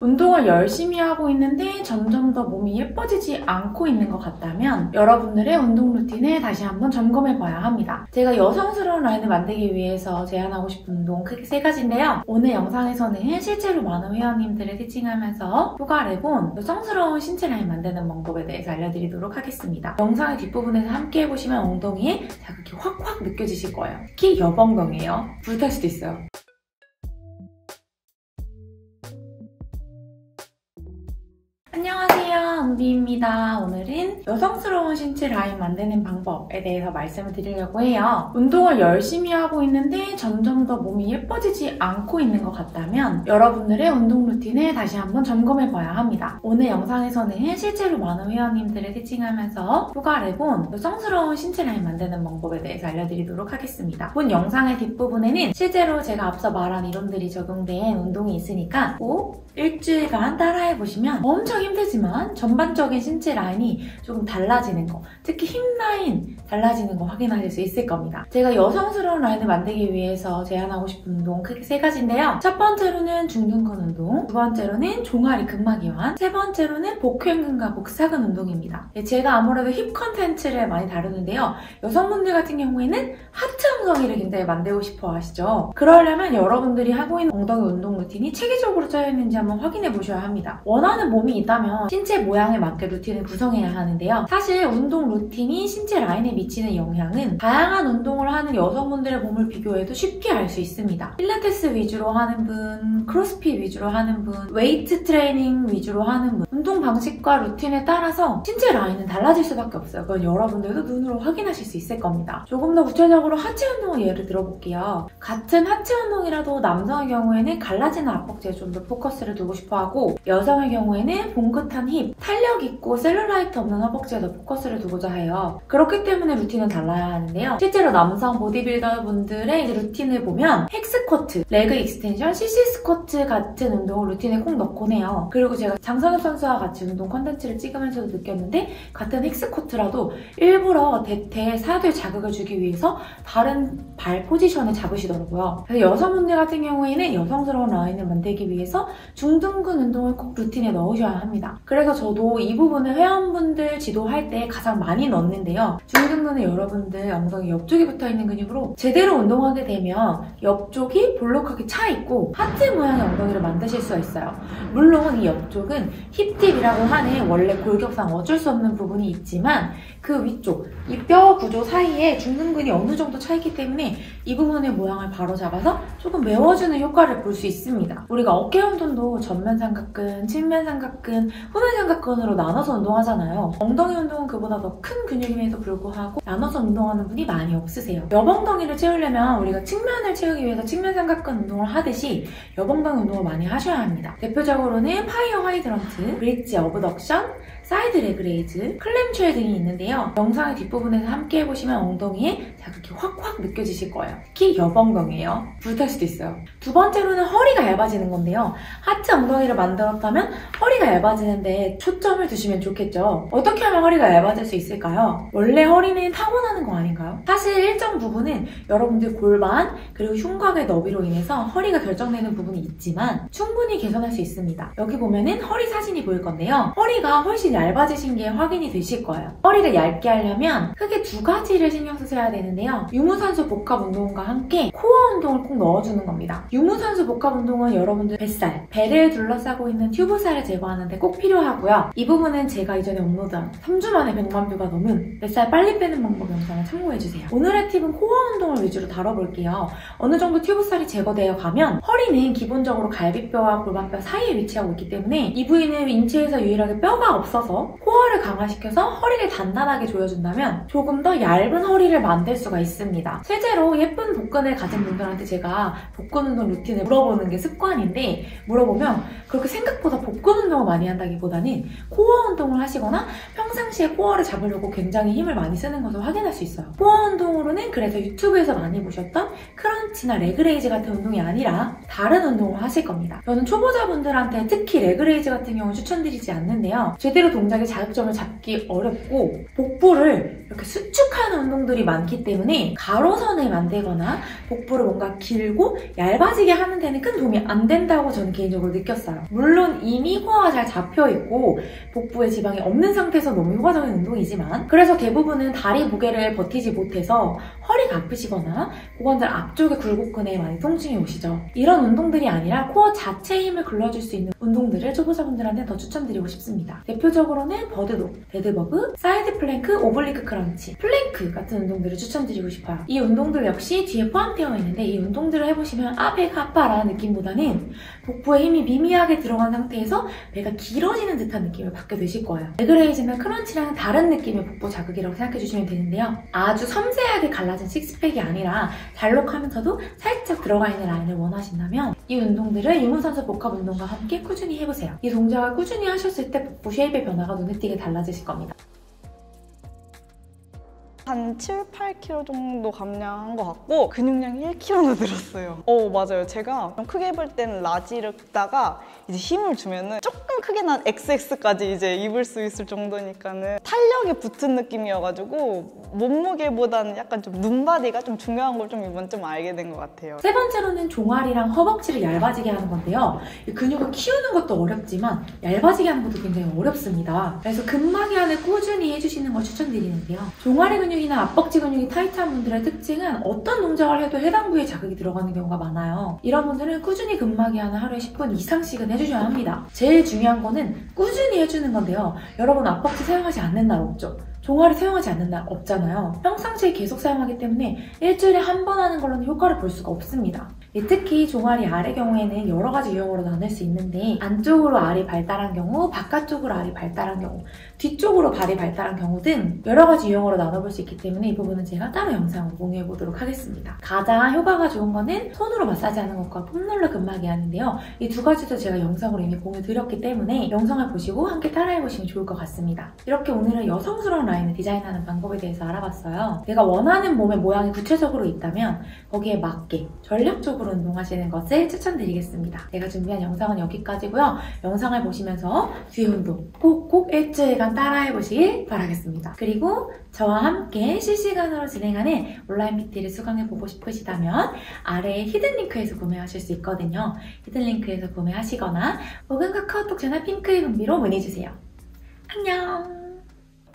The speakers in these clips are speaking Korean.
운동을 열심히 하고 있는데 점점 더 몸이 예뻐지지 않고 있는 것 같다면 여러분들의 운동 루틴을 다시 한번 점검해봐야 합니다. 제가 여성스러운 라인을 만들기 위해서 제안하고 싶은 운동 크게 3가지인데요. 오늘 영상에서는 실제로 많은 회원님들을 티칭하면서 효과를 본 여성스러운 신체 라인 만드는 방법에 대해서 알려드리도록 하겠습니다. 영상의 뒷부분에서 함께 해보시면 엉덩이에 자극이 확확 느껴지실 거예요. 특히 여엉덩이에요. 불탈 수도 있어요. 안녕하세요, 은비입니다. 오늘은 여성스러운 신체 라인 만드는 방법에 대해서 말씀을 드리려고 해요. 운동을 열심히 하고 있는데 점점 더 몸이 예뻐지지 않고 있는 것 같다면 여러분들의 운동 루틴을 다시 한번 점검해봐야 합니다. 오늘 영상에서는 실제로 많은 회원님들을 티칭하면서 효과를 본 여성스러운 신체 라인 만드는 방법에 대해서 알려드리도록 하겠습니다. 본 영상의 뒷부분에는 실제로 제가 앞서 말한 이론들이 적용된 운동이 있으니까 꼭 일주일간 따라해보시면 엄청 힘들지만 전반적인 신체 라인이 조금 달라지는 거, 특히 힙 라인 달라지는 거 확인하실 수 있을 겁니다. 제가 여성스러운 라인을 만들기 위해서 제안하고 싶은 운동 크게 3가지인데요. 첫 번째로는 중둔근 운동, 두 번째로는 종아리 근막이완, 세 번째로는 복횡근과 복사근 운동입니다. 제가 아무래도 힙 컨텐츠를 많이 다루는데요. 여성분들 같은 경우에는 하트 엉덩이를 굉장히 만들고 싶어 하시죠. 그러려면 여러분들이 하고 있는 엉덩이 운동 루틴이 체계적으로 짜여있는지 한번 확인해 보셔야 합니다. 원하는 몸이 있다면 신체 모양에 맞게 루틴을 구성해야 하는데요. 사실 운동 루틴이 신체 라인에 미치는 영향은 다양한 운동을 하는 여성분들의 몸을 비교해도 쉽게 알 수 있습니다. 필라테스 위주로 하는 분, 크로스핏 위주로 하는 분, 웨이트 트레이닝 위주로 하는 분, 운동 방식과 루틴에 따라서 신체 라인은 달라질 수밖에 없어요. 그건 여러분들도 눈으로 확인하실 수 있을 겁니다. 조금 더 구체적으로 하체 운동을 예를 들어볼게요. 같은 하체 운동이라도 남성의 경우에는 갈라지는 압박제에 좀 더 포커스를 두고 싶어하고, 여성의 경우에는 봉긋한 힙, 탄력 있고 셀룰라이트 없는 허벅지에 더 포커스를 두고자 해요. 그렇기 때문에 루틴은 달라야 하는데요. 실제로 남성 보디빌더 분들의 루틴을 보면 헥스쿼트, 레그 익스텐션, CC 스쿼트 같은 운동을 루틴에 꼭 넣곤 해요. 그리고 제가 장성엽 선수와 같이 운동 컨텐츠를 찍으면서도 느꼈는데, 같은 헥스쿼트라도 일부러 대퇴에 사들 자극을 주기 위해서 다른 발 포지션을 잡으시더라고요. 그래서 여성분들 같은 경우에는 여성스러운 라인을 만들기 위해서 중둔근 운동을 꼭 루틴에 넣으셔야 합니다. 그래서 저도 이 부분을 회원분들 지도할 때 가장 많이 넣는데요. 중둔근은 여러분들 엉덩이 옆쪽에 붙어있는 근육으로 제대로 운동하게 되면 옆쪽이 볼록하게 차있고 하트 모양의 엉덩이를 만드실 수가 있어요. 물론 이 옆쪽은 힙딥이라고 하는 원래 골격상 어쩔 수 없는 부분이 있지만 그 위쪽, 이 뼈 구조 사이에 중둔근이 어느 정도 차있기 때문에 이 부분의 모양을 바로 잡아서 조금 메워주는 효과를 볼 수 있습니다. 우리가 어깨 운동도 전면 삼각근, 측면 삼각근, 후면 삼각근으로 나눠서 운동하잖아요. 엉덩이 운동은 그보다 더 큰 근육임에도 불구하고 나눠서 운동하는 분이 많이 없으세요. 옆엉덩이를 채우려면 우리가 측면을 채우기 위해서 측면 삼각근 운동을 하듯이 옆엉덩이 운동을 많이 하셔야 합니다. 대표적으로는 파이어 하이드런트, 브릿지 어브덕션, 사이드 레그레이즈, 클램쉘 등이 있는데요. 영상의 뒷부분에서 함께 해보시면 엉덩이에 자극이 확확 느껴지실 거예요. 특히 옆엉덩이에요. 불탈 수도 있어요. 두 번째로는 허리가 얇아지는 건데요. 하트 엉덩이를 만들었다면 허리가 얇아지는데 초점을 두시면 좋겠죠. 어떻게 하면 허리가 얇아질 수 있을까요? 원래 허리는 타고나는 거 아닌가요? 사실 일정 부분은 여러분들 골반 그리고 흉곽의 너비로 인해서 허리가 결정되는 부분이 있지만 충분히 개선할 수 있습니다. 여기 보면은 허리 사진이 보일 건데요. 허리가 훨씬 얇아지신 게 확인이 되실 거예요. 허리를 얇게 하려면 크게 2가지를 신경 쓰셔야 되는데요. 유무선수 복합 운동과 함께 코어 운동을 꼭 넣어주는 겁니다. 유무선수 복합 운동은 여러분들 뱃살, 배를 둘러싸고 있는 튜브살을 제거하는 데 꼭 필요하고요. 이 부분은 제가 이전에 업로드한 3주 만에 100만 뷰가 넘은 뱃살 빨리 빼는 방법 영상을 참고해주세요. 오늘의 팁은 코어 운동을 위주로 다뤄볼게요. 어느 정도 튜브살이 제거되어 가면 허리는 기본적으로 갈비뼈와 골반뼈 사이에 위치하고 있기 때문에 이 부위는 인체에서 유일하게 뼈가 없어서 코어를 강화시켜서 허리를 단단하게 조여준다면 조금 더 얇은 허리를 만들 수가 있습니다. 실제로 예쁜 복근을 가진 분들한테 제가 복근 운동 루틴을 물어보는 게 습관인데, 물어보면 그렇게 생각보다 복근 운동을 많이 한다기보다는 코어 운동을 하시거나 평상시에 코어를 잡으려고 굉장히 힘을 많이 쓰는 것을 확인할 수 있어요. 코어 운동으로는 그래서 유튜브에서 많이 보셨던 크런치나 레그레이즈 같은 운동이 아니라 다른 운동을 하실 겁니다. 저는 초보자분들한테 특히 레그레이즈 같은 경우 추천을 추천드리지 않는데요. 제대로 동작의 자극점을 잡기 어렵고 복부를 이렇게 수축하는 운동들이 많기 때문에 가로선을 만들거나 복부를 뭔가 길고 얇아지게 하는 데는 큰 도움이 안 된다고 저는 개인적으로 느꼈어요. 물론 이미 코어가 잘 잡혀있고 복부에 지방이 없는 상태에서 너무 효과적인 운동이지만 그래서 대부분은 다리 무게를 버티지 못해서 허리가 아프시거나 고관절 앞쪽의 굴곡근에 많이 통증이 오시죠. 이런 운동들이 아니라 코어 자체의 힘을 길러줄 수 있는 운동들을 초보자분들한테 더 추천드리고 싶습니다. 대표적으로는 버드독, 데드버그, 사이드 플랭크, 오블리크 크런치, 플랭크 같은 운동들을 추천드리고 싶어요. 이 운동들 역시 뒤에 포함되어 있는데 이 운동들을 해보시면 배가 아파라는 느낌보다는 복부에 힘이 미미하게 들어간 상태에서 배가 길어지는 듯한 느낌을 받게 되실 거예요. 레그레이즈는 크런치랑 다른 느낌의 복부 자극이라고 생각해주시면 되는데요. 아주 섬세하게 갈라진 식스팩이 아니라 잘록하면서도 살짝 들어가 있는 라인을 원하신다면 이 운동들을 유무선수 복합 운동과 함께 꾸준히 해보세요. 이 동작을 꾸준히 하셨을 때 복부 쉐입의 변화가 눈에 띄게 달라지실 겁니다. 한 7, 8kg 정도 감량한 것 같고 근육량이 1kg나 늘었어요. 맞아요. 제가 좀 크게 입을 때는 라지를 입다가 이제 힘을 주면은 조금 크게 난 XX까지 이제 입을 수 있을 정도니까는 탄력이 붙은 느낌이어가지고 몸무게보다는 약간 좀 눈바디가 좀 중요한 걸 좀 이번 좀 알게 된 것 같아요. 세 번째로는 종아리랑 허벅지를 얇아지게 하는 건데요. 이 근육을 키우는 것도 어렵지만 얇아지게 하는 것도 굉장히 어렵습니다. 그래서 근막이완을 꾸준히 해주시는 걸 추천드리는데요. 종아리 근육이나 앞벅지 근육이 타이트한 분들의 특징은 어떤 동작을 해도 해당 부위에 자극이 들어가는 경우가 많아요. 이런 분들은 꾸준히 근막이완을 하루에 10분 이상씩은 해주셔야 합니다. 제일 중요한 거는 꾸준히 해주는 건데요. 여러분 앞벅지 사용하지 않는 날 없죠? 종아리 사용하지 않는 날 없잖아요. 평상시에 계속 사용하기 때문에 일주일에 한 번 하는 걸로는 효과를 볼 수가 없습니다. 특히 종아리 아래 경우에는 여러 가지 유형으로 나눌 수 있는데 안쪽으로 알이 발달한 경우, 바깥쪽으로 알이 발달한 경우, 뒤쪽으로 발이 발달한 경우 등 여러 가지 유형으로 나눠볼 수 있기 때문에 이 부분은 제가 따로 영상으로 공유해보도록 하겠습니다. 가장 효과가 좋은 거는 손으로 마사지하는 것과 폼롤러 근막이완인데요. 이 두 가지도 제가 영상으로 이미 공유드렸기 때문에 영상을 보시고 함께 따라해보시면 좋을 것 같습니다. 이렇게 오늘은 여성스러운 라인을 디자인하는 방법에 대해서 알아봤어요. 내가 원하는 몸의 모양이 구체적으로 있다면 거기에 맞게 전략적으로 운동하시는 것을 추천드리겠습니다. 제가 준비한 영상은 여기까지고요. 영상을 보시면서 뒤에 운동 꼭꼭 일주일간 따라해보시길 바라겠습니다. 그리고 저와 함께 실시간으로 진행하는 온라인 PT를 수강해보고 싶으시다면 아래에 히든 링크에서 구매하실 수 있거든요. 히든 링크에서 구매하시거나 혹은 카카오톡 채널 핑크의 금비로 문의주세요. 안녕!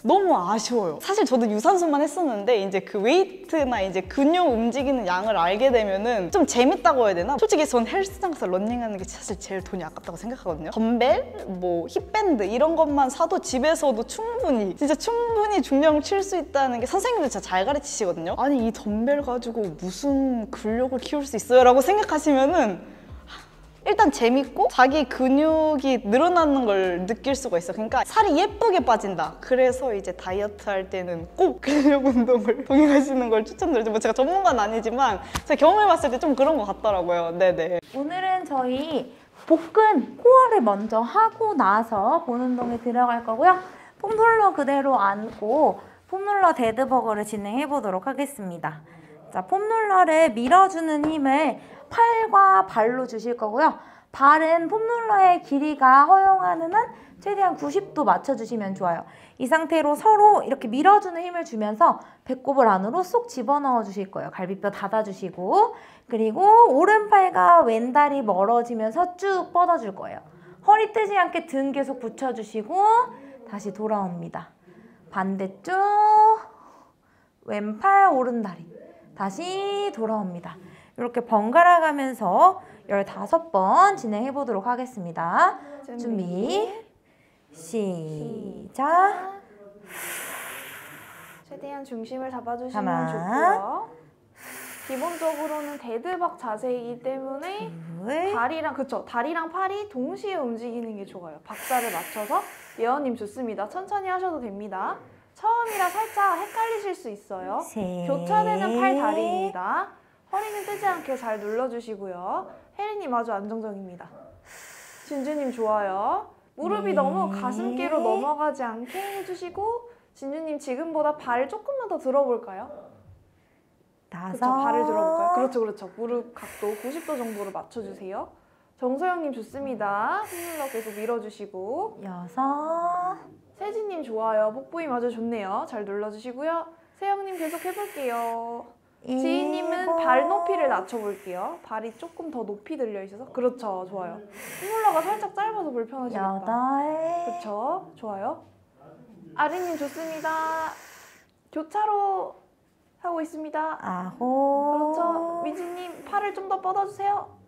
너무 아쉬워요. 사실 저도 유산소만 했었는데 이제 그 웨이트나 이제 근육 움직이는 양을 알게 되면은 좀 재밌다고 해야 되나? 솔직히 전 헬스장 가서 런닝하는 게 사실 제일 돈이 아깝다고 생각하거든요. 덤벨, 뭐 힙밴드 이런 것만 사도 집에서도 충분히 진짜 충분히 중량을 칠 수 있다는 게 선생님들 진짜 잘 가르치시거든요. 아니 이 덤벨 가지고 무슨 근력을 키울 수 있어요? 라고 생각하시면은 일단 재밌고 자기 근육이 늘어나는 걸 느낄 수가 있어. 그러니까 살이 예쁘게 빠진다. 그래서 이제 다이어트 할 때는 꼭 근력 운동을 동행하시는 걸 추천드리죠. 뭐 제가 전문가는 아니지만 제가 경험해봤을 때 좀 그런 것 같더라고요. 네네. 오늘은 저희 복근 코어를 먼저 하고 나서 본 운동에 들어갈 거고요. 폼롤러 그대로 앉고 폼롤러 데드버거를 진행해 보도록 하겠습니다. 자, 폼롤러를 밀어주는 힘을 팔과 발로 주실 거고요. 발은 폼롤러의 길이가 허용하는 한 최대한 90도 맞춰주시면 좋아요. 이 상태로 서로 이렇게 밀어주는 힘을 주면서 배꼽을 안으로 쏙 집어넣어 주실 거예요. 갈비뼈 닫아주시고 그리고 오른팔과 왼다리 멀어지면서 쭉 뻗어줄 거예요. 허리 뜨지 않게 등 계속 붙여주시고 다시 돌아옵니다. 반대쪽 왼팔 오른다리 다시 돌아옵니다. 이렇게 번갈아 가면서 15번 진행해 보도록 하겠습니다. 준비 시작. 최대한 중심을 잡아주시면 좋고요. 기본적으로는 데드박 자세이기 때문에 다리랑 팔이 동시에 움직이는 게 좋아요. 박자를 맞춰서 예언님 좋습니다. 천천히 하셔도 됩니다. 처음이라 살짝 헷갈리실 수 있어요. 교차되는 팔 다리입니다. 허리는 뜨지 않게 잘 눌러주시고요. 혜리님 아주 안정적입니다. 진주님 좋아요. 무릎이 너무 가슴께로 넘어가지 않게 해주시고 진주님 지금보다 발을 조금만 더 들어볼까요? 그렇죠, 발을 들어볼까요? 그렇죠. 무릎 각도 90도 정도로 맞춰주세요. 정소영님 좋습니다. 폼롤러 계속 밀어주시고. 6. 세진님 좋아요. 복부힘 아주 좋네요. 잘 눌러주시고요. 세영님 계속 해볼게요. 지희님은 발 높이를 낮춰볼게요. 발이 조금 더 높이 들려 있어서. 그렇죠. 좋아요. 폼롤러가 살짝 짧아서 불편하시겠다. 8. 그렇죠. 좋아요. 아리님 좋습니다. 교차로 하고 있습니다. 9. 그렇죠. 미지님 팔을 좀 더 뻗어주세요.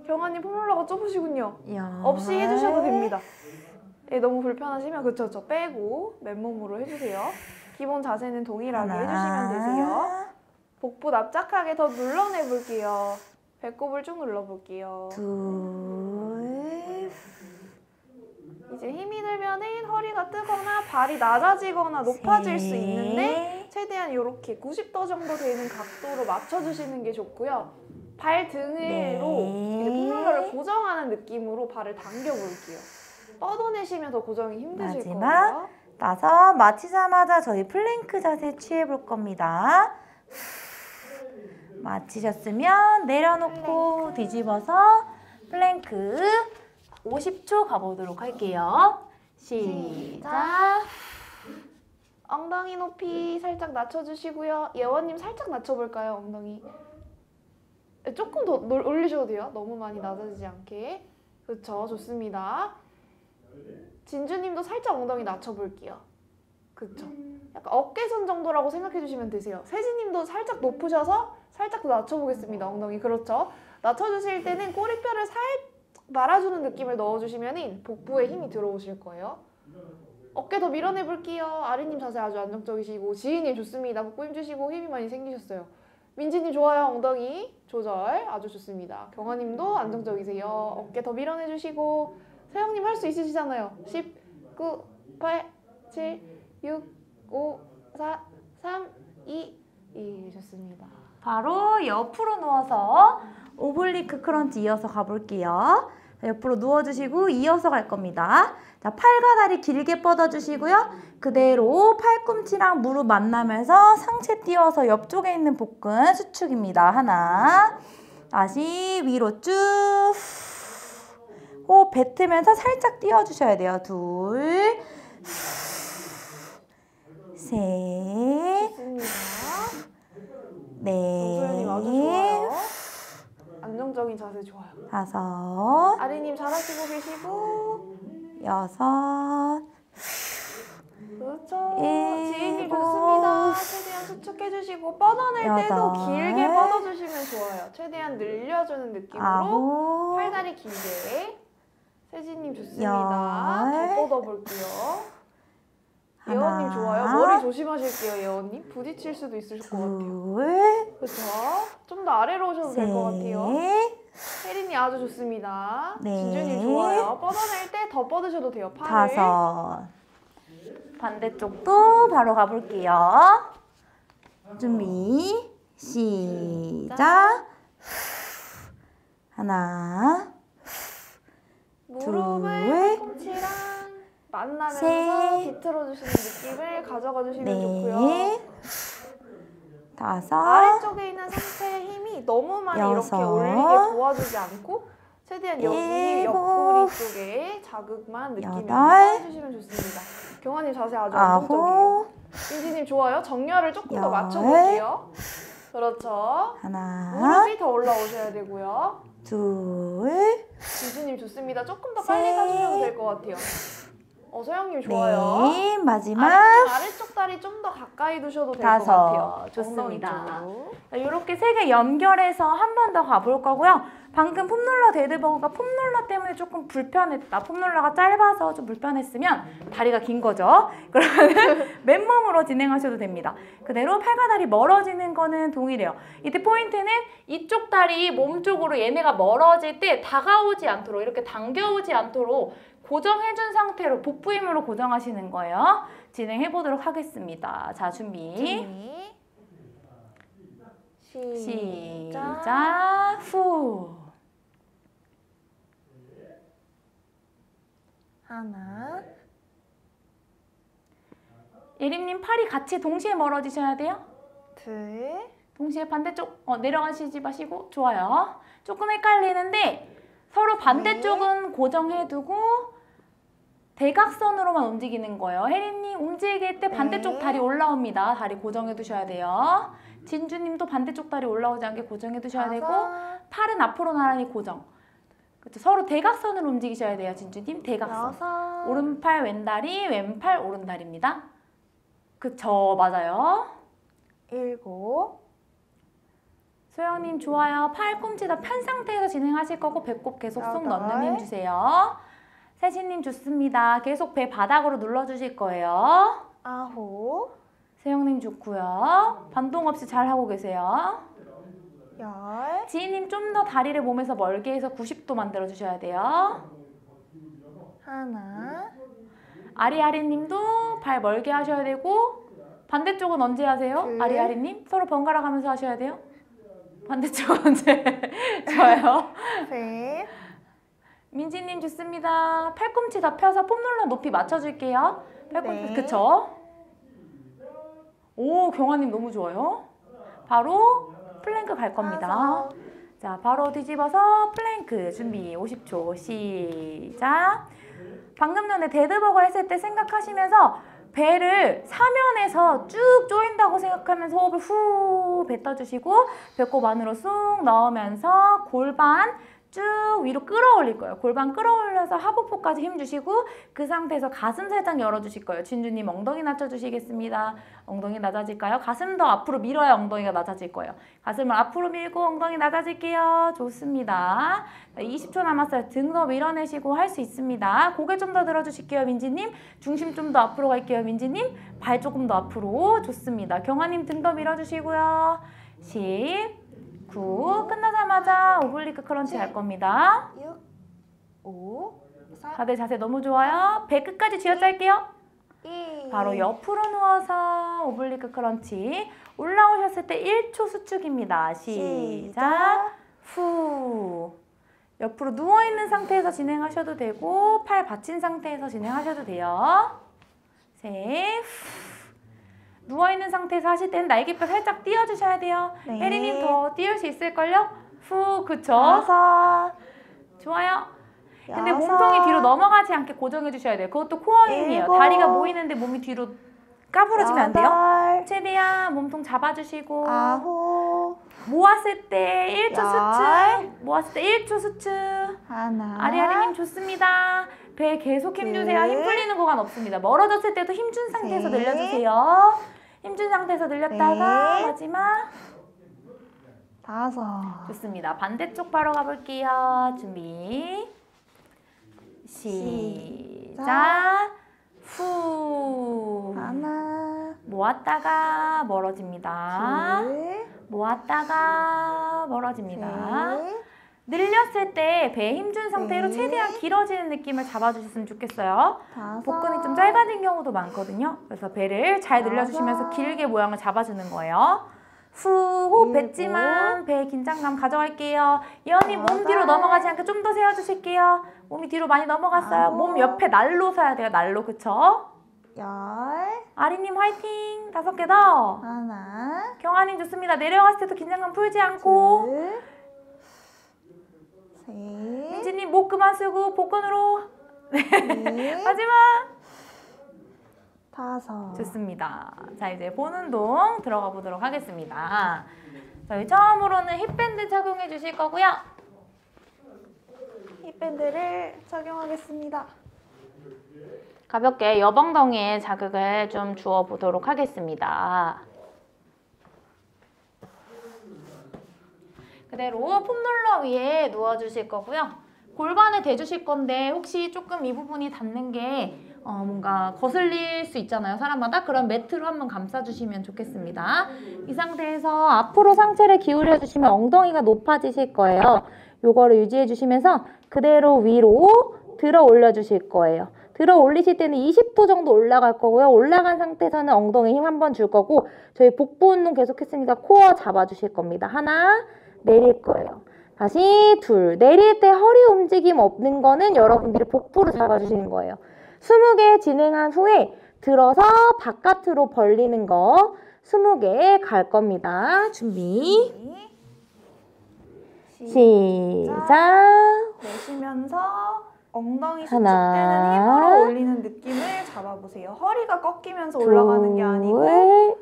경아님 폼롤러가 좁으시군요. 10. 없이 해주셔도 됩니다. 네, 너무 불편하시면 그쵸 빼고 맨몸으로 해주세요. 기본 자세는 동일하게 해주시면 되세요. 복부 납작하게 더 눌러내볼게요. 배꼽을 쭉 눌러볼게요. 2. 이제 힘이 들면은 허리가 뜨거나 발이 낮아지거나 높아질 수 있는데 최대한 이렇게 90도 정도 되는 각도로 맞춰주시는 게 좋고요. 발 등으로 이제 폼롤러를 고정하는 느낌으로 발을 당겨볼게요. 뻗어내시면 더 고정이 힘드실 마지막. 거예요. 5. 마치자마자 저희 플랭크 자세 취해볼 겁니다. 마치셨으면 내려놓고 뒤집어서 플랭크 50초 가보도록 할게요. 시작. 엉덩이 높이 살짝 낮춰주시고요. 예원님 살짝 낮춰볼까요, 엉덩이? 조금 더 올리셔도 돼요. 너무 많이 낮아지지 않게. 그렇죠, 좋습니다. 진주님도 살짝 엉덩이 낮춰볼게요. 그렇죠. 약간 어깨선 정도라고 생각해주시면 되세요. 세진님도 살짝 높으셔서 살짝 더 낮춰보겠습니다. 엉덩이. 그렇죠. 낮춰주실 때는 꼬리뼈를 살짝 말아주는 느낌을 넣어주시면 복부에 힘이 들어오실 거예요. 어깨 더 밀어내볼게요. 아리님 자세 아주 안정적이시고 지희님 좋습니다. 복부 힘주시고 힘이 많이 생기셨어요. 민지님 좋아요. 엉덩이 조절 아주 좋습니다. 경아님도 안정적이세요. 어깨 더 밀어내주시고 세영님 할 수 있으시잖아요. 10, 9, 8, 7, 6, 5, 4, 3, 2, 1 좋습니다. 바로 옆으로 누워서 오블리크 크런치 이어서 가볼게요. 옆으로 누워주시고 이어서 갈 겁니다. 자, 팔과 다리 길게 뻗어주시고요. 그대로 팔꿈치랑 무릎 만나면서 상체 띄워서 옆쪽에 있는 복근 수축입니다. 하나, 다시 위로 쭉 호흡 뱉으면서 살짝 띄워주셔야 돼요. 2, 셋, 좋습니다. 넷, 정소연님 아주 좋아요. 안정적인 자세 좋아요. 5, 아리님 잘하시고 계시고 6, 그렇죠. 일곱. 지희님 좋습니다. 최대한 수축해주시고 뻗어낼 때도 여덟. 길게 뻗어주시면 좋아요. 최대한 늘려주는 느낌으로 9, 팔다리 길게. 세진님 좋습니다. 열. 더 뻗어볼게요. 하나. 예원님 좋아요. 머리 조심하실게요. 예원님 부딪힐 수도 있을 것 같아요. 2, 그렇죠. 좀 더 아래로 오셔도 될 것 같아요. 셋, 혜린이 아주 좋습니다. 네. 진준님 좋아요. 뻗어낼 때 더 뻗으셔도 돼요. 팔을. 5. 반대쪽도 바로 가볼게요. 준비, 시작. 하나, 무릎을 둘, 팔꿈치랑 만나면서 셋, 비틀어주시는 느낌을 가져가 주시면 좋고요. 넷, 5, 아래쪽에 있는 상체의 힘이 너무 많이 이렇게 여섯, 올리게 도와주지 않고 최대한 여기 일곱, 옆구리 쪽에 자극만 느끼면서 여덟, 해주시면 좋습니다. 경환님 자세 아주 안정적이에요. 9, 민지님 좋아요. 정렬을 조금 더 열. 맞춰볼게요. 그렇죠. 하나, 무릎이 더 올라오셔야 되고요. 둘, 진주님 좋습니다. 조금 더 빨리 셋. 가주셔도 될 것 같아요. 서영님 좋아요. 넷, 마지막 아래쪽 아래쪽 다리 좀 더 가까이 두셔도 될 것 5. 같아요. 좋습니다. 엉덩이 쪽으로. 이렇게 3개 연결해서 한 번 더 가볼 거고요. 방금 폼롤러 데드버그가 폼롤러 때문에 조금 불편했다. 폼롤러가 짧아서 좀 불편했으면 다리가 긴 거죠. 그러면 맨몸으로 진행하셔도 됩니다. 그대로 팔과 다리 멀어지는 거는 동일해요. 이때 포인트는 이쪽 다리 몸 쪽으로 얘네가 멀어질 때 다가오지 않도록 이렇게 당겨오지 않도록 고정해준 상태로 복부 힘으로 고정하시는 거예요. 진행해 보도록 하겠습니다. 자, 준비. 시작. 후. 하나. 예림님 팔이 같이 동시에 멀어지셔야 돼요. 둘. 동시에 반대쪽 내려가시지 마시고 좋아요. 조금 헷갈리는데 서로 반대쪽은 고정해두고 대각선으로만 움직이는 거예요. 혜린님 움직일 때 반대쪽 다리 올라옵니다. 다리 고정해 두셔야 돼요. 진주님도 반대쪽 다리 올라오지 않게 고정해 두셔야 되고 팔은 앞으로 나란히 고정. 그렇죠. 서로 대각선으로 움직이셔야 돼요. 진주님 대각선. 오른팔 왼다리, 왼팔 오른다리입니다. 그쵸, 맞아요. 7. 소영님 좋아요. 팔꿈치 다 편 상태에서 진행하실 거고 배꼽 계속 쏙 넣는 힘 주세요. 세진님 좋습니다. 계속 배 바닥으로 눌러주실 거예요. 9. 세영님 좋고요. 반동 없이 잘 하고 계세요. 10. 지희님 좀 더 다리를 몸에서 멀게 해서 90도 만들어 주셔야 돼요. 1. 아리아리님도 발 멀게 하셔야 되고 반대쪽은 언제 하세요? 둘. 아리아리님 서로 번갈아 가면서 하셔야 돼요. 반대쪽은 언제? 좋아요. 3. 민지님 좋습니다. 팔꿈치 다 펴서 폼롤러 높이 맞춰줄게요. 팔꿈치 네. 그쵸? 오 경아님 너무 좋아요. 바로 플랭크 갈 겁니다. 자 바로 뒤집어서 플랭크 준비 50초 시작. 방금 전에 데드버거 했을 때 생각하시면서 배를 사면에서 쭉 조인다고 생각하면서 호흡을 후 뱉어주시고 배꼽 안으로 쑥 넣으면서 골반 쭉 위로 끌어올릴 거예요. 골반 끌어올려서 하복부까지 힘주시고 그 상태에서 가슴 살짝 열어주실 거예요. 진주님 엉덩이 낮춰주시겠습니다. 엉덩이 낮아질까요? 가슴 더 앞으로 밀어야 엉덩이가 낮아질 거예요. 가슴을 앞으로 밀고 엉덩이 낮아질게요. 좋습니다. 20초 남았어요. 등 더 밀어내시고 할 수 있습니다. 고개 좀 더 들어주실게요. 민지님. 중심 좀 더 앞으로 갈게요. 민지님. 발 조금 더 앞으로. 좋습니다. 경아님 등 더 밀어주시고요. 10 9 끝나자마자 오블리크 크런치 할 겁니다. 6. 5. 4. 다들 자세 너무 좋아요. 배 끝까지 쥐어짤게요. 2. 바로 옆으로 누워서 오블리크 크런치. 올라오셨을 때 1초 수축입니다. 시작. 후. 옆으로 누워있는 상태에서 진행하셔도 되고 팔 받친 상태에서 진행하셔도 돼요. 셋. 후. 누워있는 상태에서 하실 때는 날개뼈 살짝 띄워주셔야 돼요. 네. 혜리님 더 띄울 수 있을걸요? 후, 그쵸? 6. 좋아요. 근데 6. 몸통이 뒤로 넘어가지 않게 고정해 주셔야 돼요. 그것도 코어 힘이에요. 7. 다리가 모이는데 몸이 뒤로 까부러지면 안 돼요. 8. 최대한 몸통 잡아주시고 9. 모았을 때 1초 10. 수축. 모았을 때 1초 수축. 1. 아리아리님 좋습니다. 배 계속 힘주세요. 둘. 힘 풀리는 구간 없습니다. 멀어졌을 때도 힘준 상태에서 셋. 늘려주세요. 힘준 상태에서 늘렸다가 넷. 마지막 5. 좋습니다. 반대쪽 바로 가볼게요. 준비 시작. 후. 1. 모았다가 멀어집니다. 2. 모았다가 멀어집니다. 3. 늘렸을 때 배 힘준 상태로 네. 최대한 길어지는 느낌을 잡아주셨으면 좋겠어요. 5. 복근이 좀 짧아진 경우도 많거든요. 그래서 배를 잘 늘려주시면서 다섯. 길게 모양을 잡아주는 거예요. 후, 호흡 일곱. 뱉지만 배 긴장감 가져갈게요. 예언님 몸 여덟. 뒤로 넘어가지 않게 좀 더 세워주실게요. 몸이 뒤로 많이 넘어갔어요. 아홉. 몸 옆에 날로 서야 돼요. 날로, 그쵸? 10. 아리님 화이팅! 5개 더. 1. 경아님 좋습니다. 내려갔을 때도 긴장감 풀지 않고. 2. 3. 민지님 목 그만 쓰고 복근으로. 4. 마지막. 5. 좋습니다. 자 이제 본 운동 들어가 보도록 하겠습니다. 저희 처음으로는 힙밴드 착용해 주실 거고요. 힙밴드를 착용하겠습니다. 가볍게 여벙덩이에 자극을 좀 주어 보도록 하겠습니다. 그대로 폼롤러 위에 누워주실 거고요. 골반에 대주실 건데 혹시 조금 이 부분이 닿는 게 뭔가 거슬릴 수 있잖아요, 사람마다. 그럼 매트로 한번 감싸주시면 좋겠습니다. 이 상태에서 앞으로 상체를 기울여 주시면 엉덩이가 높아지실 거예요. 요거를 유지해 주시면서 그대로 위로 들어 올려 주실 거예요. 들어 올리실 때는 20도 정도 올라갈 거고요. 올라간 상태에서는 엉덩이 힘 한번 줄 거고 저희 복부 운동 계속했으니까 코어 잡아주실 겁니다. 하나, 내릴 거예요. 다시 둘, 내릴 때 허리 움직임 없는 거는 여러분들이 복부로 잡아주시는 거예요. 20개 진행한 후에 들어서 바깥으로 벌리는 거, 20개 갈 겁니다. 준비. 시작. 내쉬면서 엉덩이 하나. 수축되는 힘으로 올리는 느낌을 잡아보세요. 허리가 꺾이면서 올라가는 게 아니고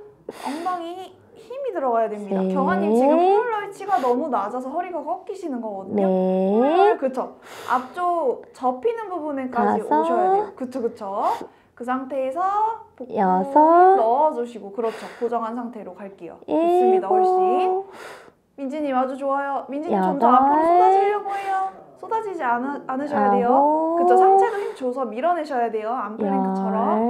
엉덩이 힘이 들어가야 됩니다. 셋. 경아님 지금 폼롤러 위치가 너무 낮아서 허리가 꺾이시는 거거든요. 넷. 그쵸? 앞쪽 접히는 부분에까지 다섯. 오셔야 돼요. 그쵸? 그 상태에서 복부 여섯. 넣어주시고 그렇죠. 고정한 상태로 갈게요. 좋습니다. 훨씬. 일곱. 민지님 아주 좋아요. 민지님 여덟. 점점 앞으로 쏟아지려고 해요. 쏟아지지 않으셔야 돼요. 아홉. 그쵸? 상체도 힘 줘서 밀어내셔야 돼요. 암플랭크처럼.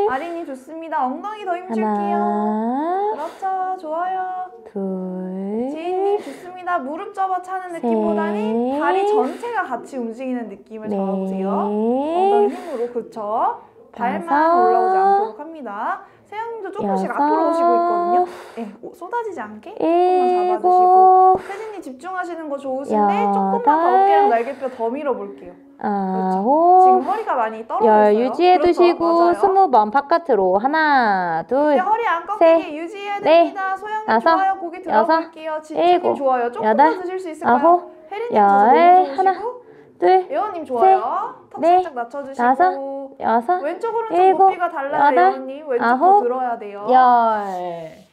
열. 아린이 좋습니다. 엉덩이 더 힘줄게요. 하나. 그렇죠. 좋아요. 둘. 지인님 좋습니다. 무릎 접어 차는 셋. 느낌보다는 다리 전체가 같이 움직이는 느낌을 잡아보세요. 엉덩이 힘으로. 그쵸? 발만 다섯. 올라오지 않도록 합니다. 세영님도 조금씩 여섯. 앞으로 오시고 있거든요. 네, 쏟아지지 않게 조금만 잡아주시고. 일곱. 세진님 집중하시는 거 좋으신데 여덟. 조금만 더 어깨랑 날개뼈 더 밀어볼게요. 아홉. 지금 허리가 많이 떨어져 열 있어요. 유지해두시고 그렇죠? 맞아요. 20번 바깥으로. 하나, 둘, 네, 허리 안 꺾이게 셋, 유지해야 넷, 됩니다. 소영님 다섯, 좋아요. 고개 들어볼게요. 진주님 일곱, 좋아요. 조금만 여덟, 드실 수 있을까요? 아홉, 혜린님 자세 너무 열. 좋으시고. 하나, 둘, 예원님 좋아요. 턱 넷, 살짝 낮춰주시고. 다섯, 여섯, 왼쪽 오른쪽 일곱, 높이가 달라요. 여덟, 예원님 왼쪽 더 아홉, 들어야 돼요. 열.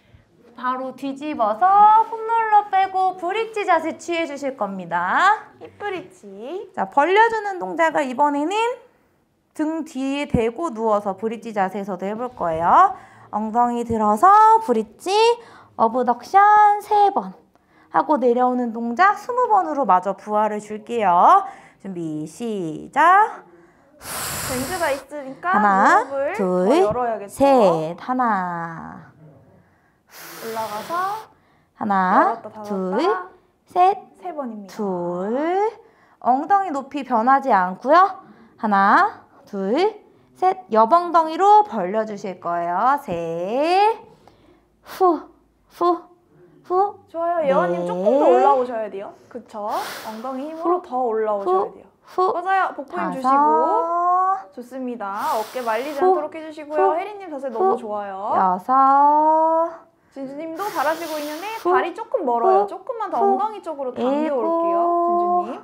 바로 뒤집어서 폼롤러 빼고 브릿지 자세 취해 주실 겁니다. 힙브릿지. 자, 벌려주는 동작을 이번에는 등 뒤에 대고 누워서 브릿지 자세에서도 해볼 거예요. 엉덩이 들어서 브릿지, 어브덕션 3번 하고 내려오는 동작 20번으로 마저 부하를 줄게요. 준비, 시작. 밴드가 있으니까 하나, 무릎을 둘, 더 열어야겠죠. 셋, 하나, 올라가서 하나, 열었다 닫았다. 둘, 셋, 3번입니다. 둘. 엉덩이 높이 변하지 않고요. 하나, 둘, 셋. 옆엉덩이로 벌려주실 거예요. 셋, 후, 후, 후. 좋아요. 예원님 네. 조금 더 올라오셔야 돼요. 그쵸? 엉덩이 힘으로 더 올라오셔야 돼요. 후. 맞아요. 복부 힘 주시고. 다섯, 좋습니다. 어깨 말리지 후. 않도록 해주시고요. 후. 혜린님 자세 너무 좋아요. 여섯, 진주님도 잘하시고 있는데 후. 발이 조금 멀어요. 후. 조금만 더 후. 엉덩이 쪽으로 당겨올게요. 일곱. 진주님.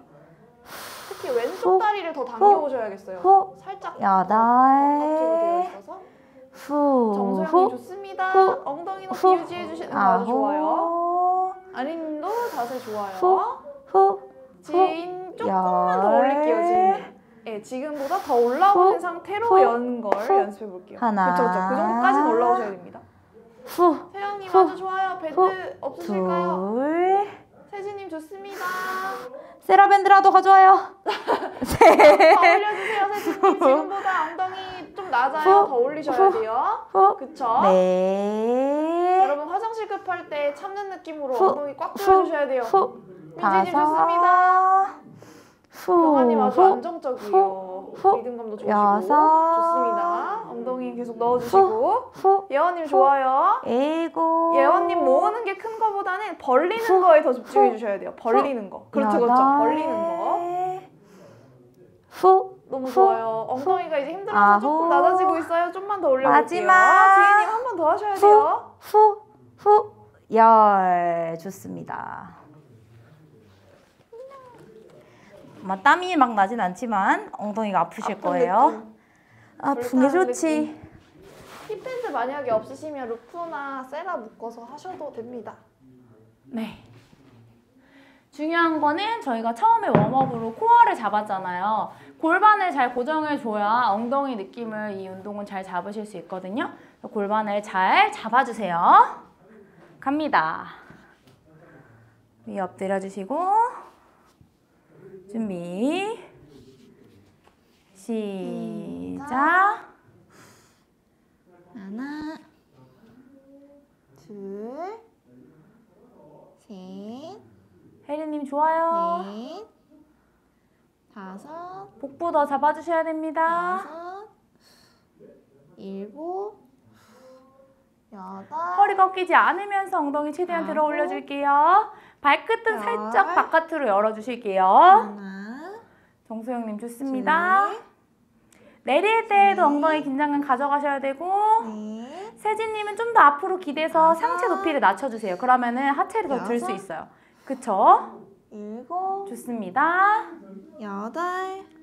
특히 왼쪽 후. 다리를 더 당겨오셔야겠어요. 후. 살짝 여덟. 바깥으로 되어 있어서. 후, 정소영님 후, 좋습니다. 후. 엉덩이 높이 후. 유지해주시는 거 아주 좋아요. 아홉, 아린님도 자세 좋아요. 후, 후. 지인 조금만 더 올릴게요, 지인. 네, 지금보다 더 올라오는 후. 상태로 후. 여는 걸 후. 연습해 볼게요. 하나. 그쵸. 그 정도까지는 올라오셔야 됩니다. 후, 세영님 후. 아주 좋아요. 밴드 후. 없으실까요? 둘. 세진님 좋습니다. 세라밴드라도 가져와요. 더 올려주세요, 세진님. 지금보다 엉덩이 좀 낮아요. 후. 더 올리셔야 후. 돼요. 후. 그쵸? 네. 여러분 화장실 급할 때 참는 느낌으로 후. 엉덩이 꽉 후. 조여주셔야 돼요. 후. 민지님 좋습니다. 후. 경아님 아주 후. 안정적이에요. 후. 리듬감도 좋으시고. 여섯. 좋습니다. 엉덩이 계속 넣어주시고. 후. 예원님 좋아요. 일곱. 예원님 모으는 게 큰 거보다는 벌리는 후. 거에 더 집중해 주셔야 돼요. 벌리는 거. 그렇죠, 그렇죠. 여덟. 벌리는 거. 후. 너무 후. 좋아요. 엉덩이가 이제 힘들어서 아홉. 조금 낮아지고 있어요. 좀만 더 올려볼게요. 마지막. 지인님 한 번 더 하셔야 돼요. 후. 후. 열. 좋습니다. 땀이 막 나진 않지만 엉덩이가 아프실 아픈 거예요. 느낌. 아픈 게 불타는 좋지. 힙밴드 만약에 없으시면 루프나 세라 묶어서 하셔도 됩니다. 네. 중요한 거는 저희가 처음에 웜업으로 코어를 잡았잖아요. 골반을 잘 고정해줘야 엉덩이 느낌을 이 운동은 잘 잡으실 수 있거든요. 골반을 잘 잡아주세요. 갑니다. 위 엎드려주시고 준비 시작. 하나, 둘, 셋, 혜리님 좋아요. 넷, 다섯, 복부 더 잡아주셔야 됩니다. 여섯, 일곱, 여덟, 허리 꺾이지 않으면서 엉덩이 최대한 들어 아홉, 올려줄게요. 발끝은 열, 살짝 바깥으로 열어주실게요. 하나, 정소영님 좋습니다. 내릴 때에도 엉덩이 긴장감 가져가셔야 되고 넷, 세진님은 좀 더 앞으로 기대서 상체 높이를 낮춰주세요. 그러면은 하체를 더 들 수 여섯. 있어요. 그쵸? 7, 좋습니다. 8,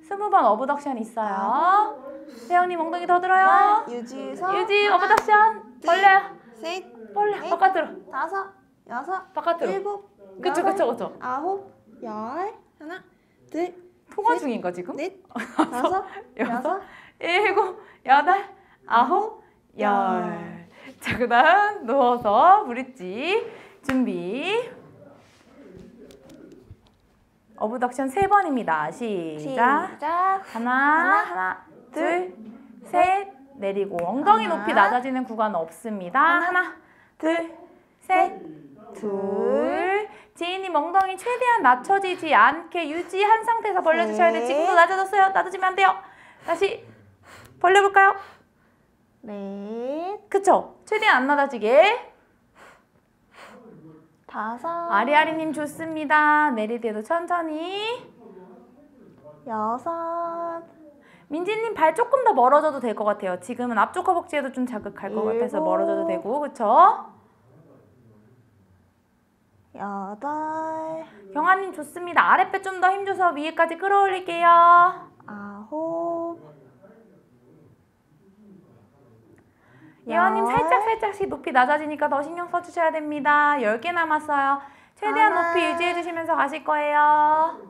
20번 어브덕션 있어요. 세영님 엉덩이 더 들어요. 유지해서 유지 어브덕션. 벌려요. 셋, 벌려. 넷, 바깥으로. 5, 6, 바깥으로. 7, 그쵸, 그쵸, 그쵸. 9, 10, 하나, 둘, 통화 셋, 중인가 지금? 넷, 5, 여섯, 일곱, 여덟, 아홉, 열. 자, 그 다음 누워서 브릿지 준비. 어브덕션 3번입니다. 시작. 하나, 둘, 셋. 내리고 엉덩이 하나. 높이 낮아지는 구간 없습니다. 하나, 둘, 셋, 둘. 지인님 엉덩이 최대한 낮춰지지 않게 유지한 상태에서 벌려주셔야 돼요. 지금도 낮아졌어요. 낮아지면 안 돼요. 다시 벌려볼까요? 넷, 그쵸? 최대한 안 낮아지게. 5, 아리아리님 좋습니다. 내릴 때도 천천히. 6, 민지님 발 조금 더 멀어져도 될 것 같아요. 지금은 앞쪽 허벅지에도 좀 자극할 것 같아서 멀어져도 되고, 그쵸? 8, 경아님 좋습니다. 아랫배 좀 더 힘줘서 위에까지 끌어올릴게요. 9, 예원님 열. 살짝씩 높이 낮아지니까 더 신경 써주셔야 됩니다. 10개 남았어요. 최대한 하나. 높이 유지해주시면서 가실 거예요.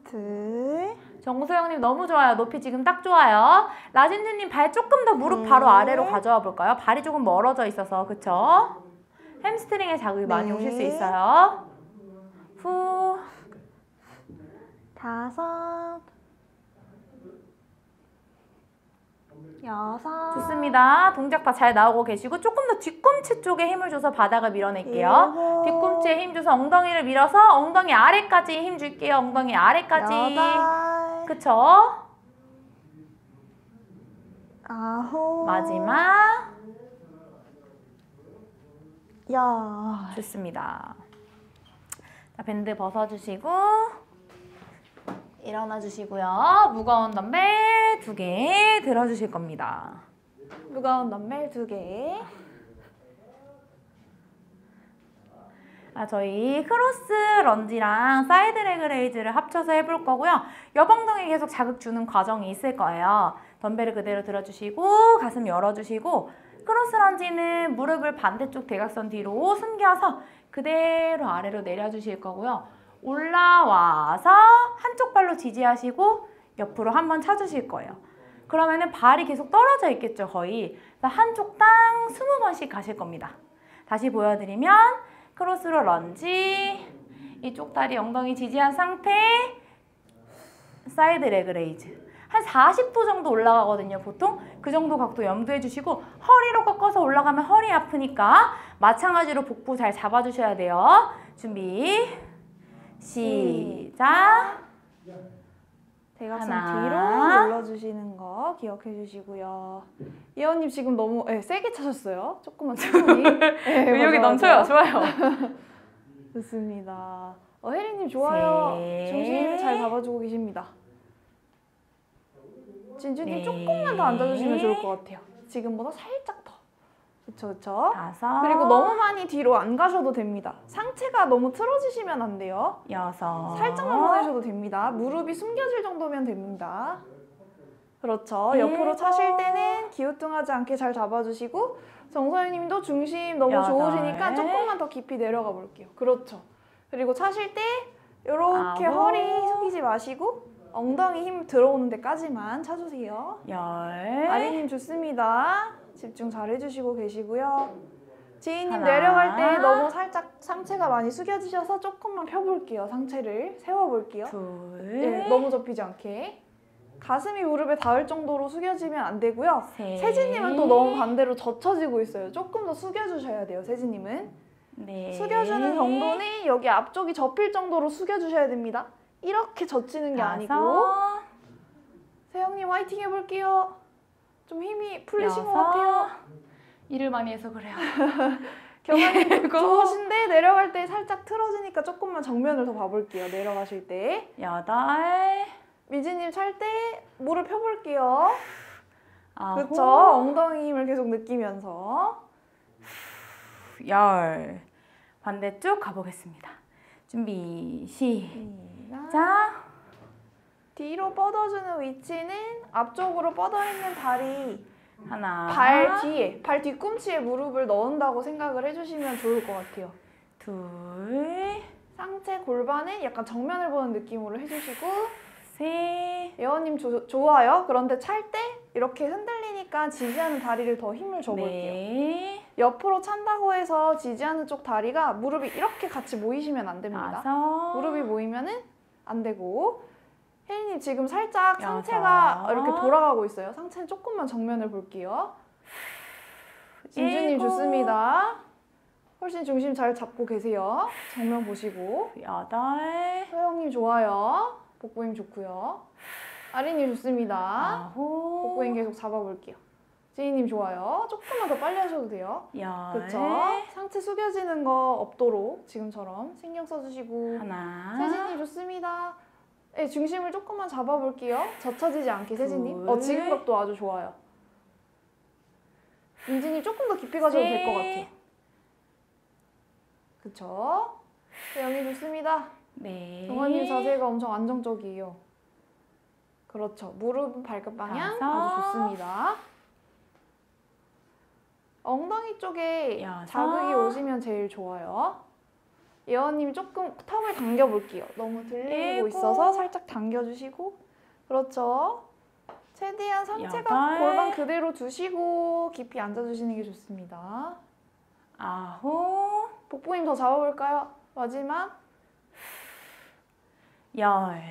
둘, 정소영님 너무 좋아요. 높이 지금 딱 좋아요. 라진주님 발 조금 더 무릎 바로 아래로 가져와 볼까요? 발이 조금 멀어져 있어서 그쵸? 햄스트링에 자극이 많이 오실 수 있어요. 후. 5, 6, 좋습니다. 동작 다 잘 나오고 계시고 조금 더 뒤꿈치 쪽에 힘을 줘서 바닥을 밀어낼게요. 일곱. 뒤꿈치에 힘 줘서 엉덩이를 밀어서 엉덩이 아래까지 힘 줄게요. 엉덩이 아래까지. 8, 그쵸? 9, 마지막. 10. 좋습니다. 자, 밴드 벗어주시고 일어나 주시고요. 무거운 덤벨 2개 들어주실 겁니다. 무거운 덤벨 2개. 저희 크로스 런지랑 사이드 레그 레이즈를 합쳐서 해볼 거고요. 옆엉덩이 계속 자극 주는 과정이 있을 거예요. 덤벨을 그대로 들어주시고 가슴 열어주시고 크로스 런지는 무릎을 반대쪽 대각선 뒤로 숨겨서 그대로 아래로 내려주실 거고요. 올라와서 한쪽 발로 지지하시고 옆으로 한번 차주실 거예요. 그러면은 발이 계속 떨어져 있겠죠, 거의. 그래서 한쪽 땅 20번씩 가실 겁니다. 다시 보여드리면 크로스로 런지, 이쪽 다리 엉덩이 지지한 상태, 사이드 레그 레이즈. 한 40도 정도 올라가거든요, 보통. 그 정도 각도 염두해 주시고 허리로 꺾어서 올라가면 허리 아프니까 마찬가지로 복부 잘 잡아주셔야 돼요. 준비, 시작. 대각선 하나. 뒤로 눌러주시는 거 기억해 주시고요. 예원님 지금 너무 세게 차셨어요. 조금만 천천히. 의욕이 넘쳐요. 좋아요. 좋습니다. 혜리님 좋아요. 셋. 중심 잘 잡아주고 계십니다. 진주님 네. 조금만 더 앉아주시면 좋을 것 같아요. 지금보다 살짝 더. 그쵸. 5, 그리고 너무 많이 뒤로 안 가셔도 됩니다. 상체가 너무 틀어지시면 안 돼요. 6, 살짝만 보내셔도 됩니다. 무릎이 숨겨질 정도면 됩니다. 그렇죠. 옆으로 7, 차실 때는 기우뚱하지 않게 잘 잡아주시고 정서연님도 중심 너무 8, 좋으시니까 조금만 더 깊이 내려가 볼게요. 그렇죠. 그리고 차실 때 이렇게 9, 허리 숙이지 마시고 엉덩이 힘 들어오는 데까지만 차주세요. 10. 아리님 좋습니다. 집중 잘 해주시고 계시고요. 지인님 하나. 내려갈 때 너무 살짝 상체가 많이 숙여지셔서 조금만 펴볼게요. 상체를 세워볼게요. 둘, 네, 너무 접히지 않게. 가슴이 무릎에 닿을 정도로 숙여지면 안 되고요. 셋. 세진님은 또 너무 반대로 젖혀지고 있어요. 조금 더 숙여주셔야 돼요, 세진님은. 네. 숙여주는 정도는 여기 앞쪽이 접힐 정도로 숙여주셔야 됩니다. 이렇게 젖히는 게 아니고. 5, 세영님 화이팅 해볼게요. 좀 힘이 풀리신 것 6. 같아요. 일을 많이 해서 그래요. 경환님 좋으신데 내려갈 때 살짝 틀어지니까 조금만 정면을 더 봐볼게요. 내려가실 때. 8, 미지님 찰 때 무릎 펴볼게요. 아홉. 그쵸? 엉덩이 힘을 계속 느끼면서. 10. 반대쪽 가보겠습니다. 준비, 시작. 뒤로 뻗어주는 위치는 앞쪽으로 뻗어있는 다리, 하나, 발 뒤꿈치에 무릎을 넣는다고 생각을 해주시면 좋을 것 같아요. 둘, 상체 골반은 약간 정면을 보는 느낌으로 해주시고, 셋, 예원님 좋아요. 그런데 찰 때 이렇게 흔들리니까 지지하는 다리를 더 힘을 줘볼게요. 넷, 옆으로 찬다고 해서 지지하는 쪽 다리가 무릎이 이렇게 같이 모이시면 안 됩니다. 다섯, 무릎이 모이면은 안 되고. 혜린님 지금 살짝 여섯. 상체가 이렇게 돌아가고 있어요. 상체는 조금만 정면을 볼게요. 진주님 일곱. 좋습니다. 훨씬 중심 잘 잡고 계세요. 정면 보시고. 여덟, 소영님 좋아요. 복부 힘 좋고요. 아린님 좋습니다. 아홉, 복부 힘 계속 잡아볼게요. 지희님 좋아요. 조금만 더 빨리 하셔도 돼요. 열, 그쵸? 상체 숙여지는 거 없도록 지금처럼 신경 써주시고. 하나, 세진님 좋습니다. 네, 중심을 조금만 잡아볼게요. 젖혀지지 않게 세진님. 둘. 지금 각도 아주 좋아요. 민지님 조금 더 깊이 가셔도 될 것 같아요. 그쵸? 영희 좋습니다. 네, 동원님 자세가 엄청 안정적이에요. 그렇죠. 무릎 발끝 방향 다섯. 아주 좋습니다. 엉덩이 쪽에 여섯. 자극이 오시면 제일 좋아요. 예원님 조금 턱을 당겨볼게요. 너무 들리고 일곱. 있어서 살짝 당겨주시고. 그렇죠. 최대한 상체가 여덟. 골반 그대로 두시고 깊이 앉아주시는 게 좋습니다. 아홉, 복부 힘 더 잡아볼까요? 마지막. 열.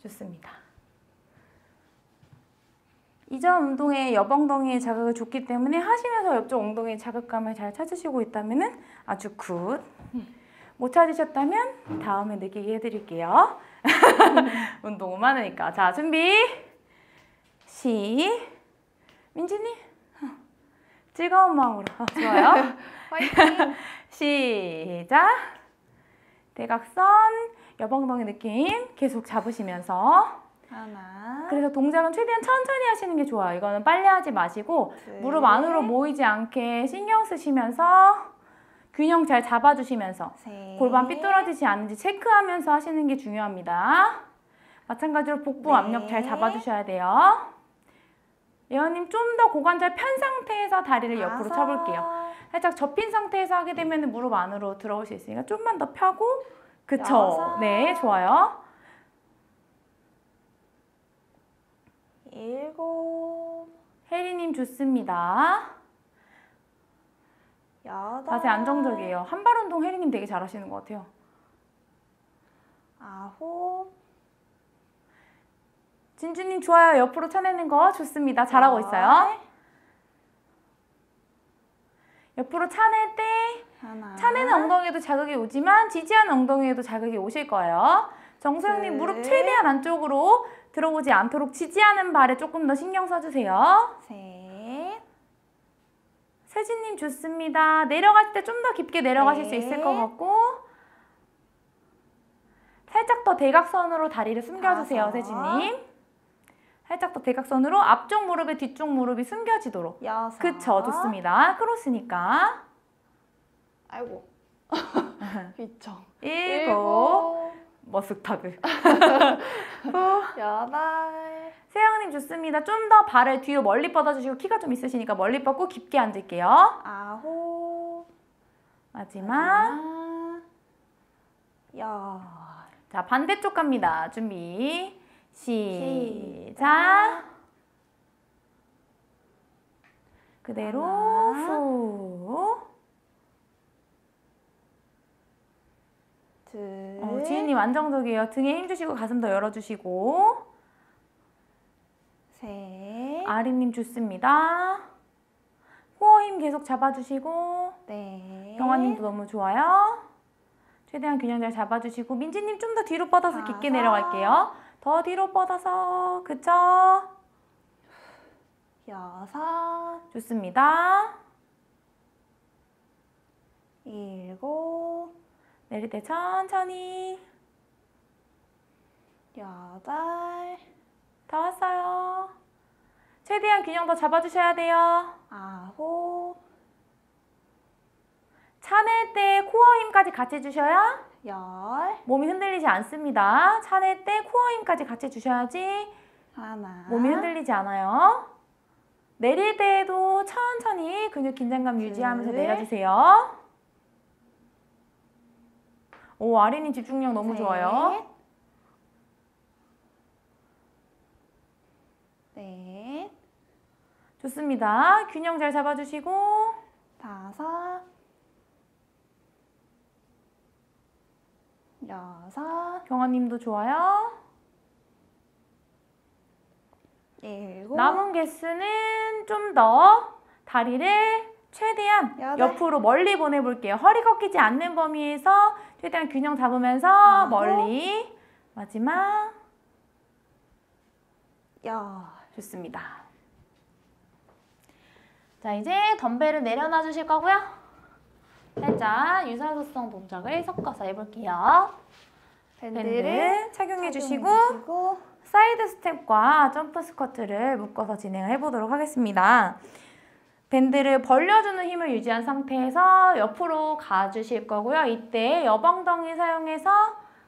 좋습니다. 이전 운동에 옆 엉덩이에 자극을 줬기 때문에 하시면서 옆쪽 엉덩이에 자극감을 잘 찾으시고 있다면 아주 굿. 못 찾으셨다면 다음에 느끼게 해드릴게요. 운동은 많으니까. 자, 준비. 민지님. 즐거운 마음으로. 좋아요. 화이팅! 시작. 대각선, 옆 엉덩이 느낌 계속 잡으시면서. 하나, 그래서 동작은 최대한 천천히 하시는 게 좋아요. 이거는 빨리 하지 마시고 둘. 무릎 안으로 모이지 않게 신경 쓰시면서 균형 잘 잡아주시면서 셋, 골반 삐뚤어지지 않는지 체크하면서 하시는 게 중요합니다. 마찬가지로 복부 네. 압력 잘 잡아주셔야 돼요. 예원님 좀 더 고관절 편 상태에서 다리를 옆으로 다섯. 쳐볼게요. 살짝 접힌 상태에서 하게 되면 무릎 안으로 들어올 수 있으니까 좀만 더 펴고 그쵸? 여섯. 네, 좋아요. 7, 혜리님 좋습니다. 8, 자세 안정적이에요. 한발 운동 혜리님 되게 잘하시는 것 같아요. 9, 진주님 좋아요. 옆으로 쳐내는 거 좋습니다. 잘하고 있어요. 옆으로 차낼 때 하나, 차내는 엉덩이에도 자극이 오지만 지지하는 엉덩이에도 자극이 오실 거예요. 정소영님 둘. 무릎 최대한 안쪽으로 들어오지 않도록 지지하는 발에 조금 더 신경 써주세요. 셋, 세진님 좋습니다. 내려갈 때 좀 더 깊게 내려가실 수 있을 것 같고 살짝 더 대각선으로 다리를 숨겨주세요. 다섯. 세진님. 살짝 더 대각선으로 앞쪽 무릎에 뒤쪽 무릎이 숨겨지도록. 6, 그쵸, 좋습니다. 크로스니까. 아이고. 있죠. 7, 머쓱타드. 8. 세영님 좋습니다. 좀 더 발을 뒤로 멀리 뻗어주시고 키가 좀 있으시니까 멀리 뻗고 깊게 앉을게요. 9, 마지막. 10. 자, 반대쪽 갑니다. 준비. 시작. 그대로 하나. 후. 둘, 지은님 안정적이에요. 등에 힘주시고 가슴 더 열어주시고. 셋, 아린님 좋습니다. 코어 힘 계속 잡아주시고. 넷, 경아님도 너무 좋아요. 최대한 균형 잘 잡아주시고. 민지님 좀 더 뒤로 뻗어서 깊게 다섯. 내려갈게요. 더 뒤로 뻗어서. 그쵸? 6, 좋습니다. 7, 내릴 때 천천히. 8, 다 왔어요. 최대한 균형 더 잡아주셔야 돼요. 아홉, 차낼 때 코어 힘까지 같이 주셔야 열, 몸이 흔들리지 않습니다. 차낼 때 코어 힘까지 같이 주셔야지 하나, 몸이 흔들리지 않아요. 내릴 때에도 천천히 근육 긴장감 유지하면서 둘. 내려주세요. 오, 아린이 집중력 너무 셋, 좋아요. 넷, 좋습니다. 균형 잘 잡아주시고 다섯, 여섯, 경아님도 좋아요. 일곱, 남은 개수는 좀 더 다리를 최대한 여덟. 옆으로 멀리 보내볼게요. 허리 꺾이지 않는 범위에서 최대한 균형 잡으면서 아홉. 멀리. 마지막. 열. 좋습니다. 자, 이제 덤벨을 내려놔 주실 거고요. 살짝 유산소성 동작을 섞어서 해볼게요. 밴드를 착용해 주시고 사이드 스텝과 점프 스쿼트를 묶어서 진행을 해보도록 하겠습니다. 밴드를 벌려주는 힘을 유지한 상태에서 옆으로 가주실 거고요. 이때 여방덩이 사용해서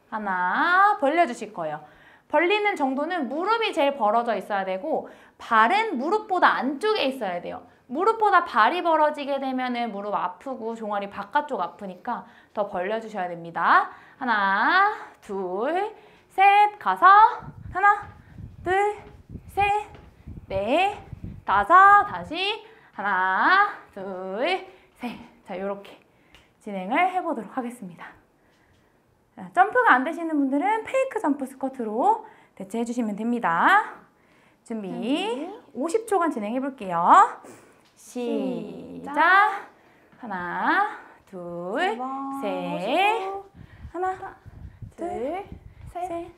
하나 벌려주실 거예요. 벌리는 정도는 무릎이 제일 벌어져 있어야 되고 발은 무릎보다 안쪽에 있어야 돼요. 무릎보다 발이 벌어지게 되면 무릎 아프고 종아리 바깥쪽 아프니까 더 벌려주셔야 됩니다. 하나, 둘, 셋, 가서 하나, 둘, 셋, 넷, 다섯, 다시 하나, 둘, 셋. 자, 이렇게 진행을 해보도록 하겠습니다. 자, 점프가 안 되시는 분들은 페이크 점프 스쿼트로 대체해 주시면 됩니다. 준비 50초간 진행해 볼게요. 시작. 하나, 둘, 셋. 하나, 둘, 셋,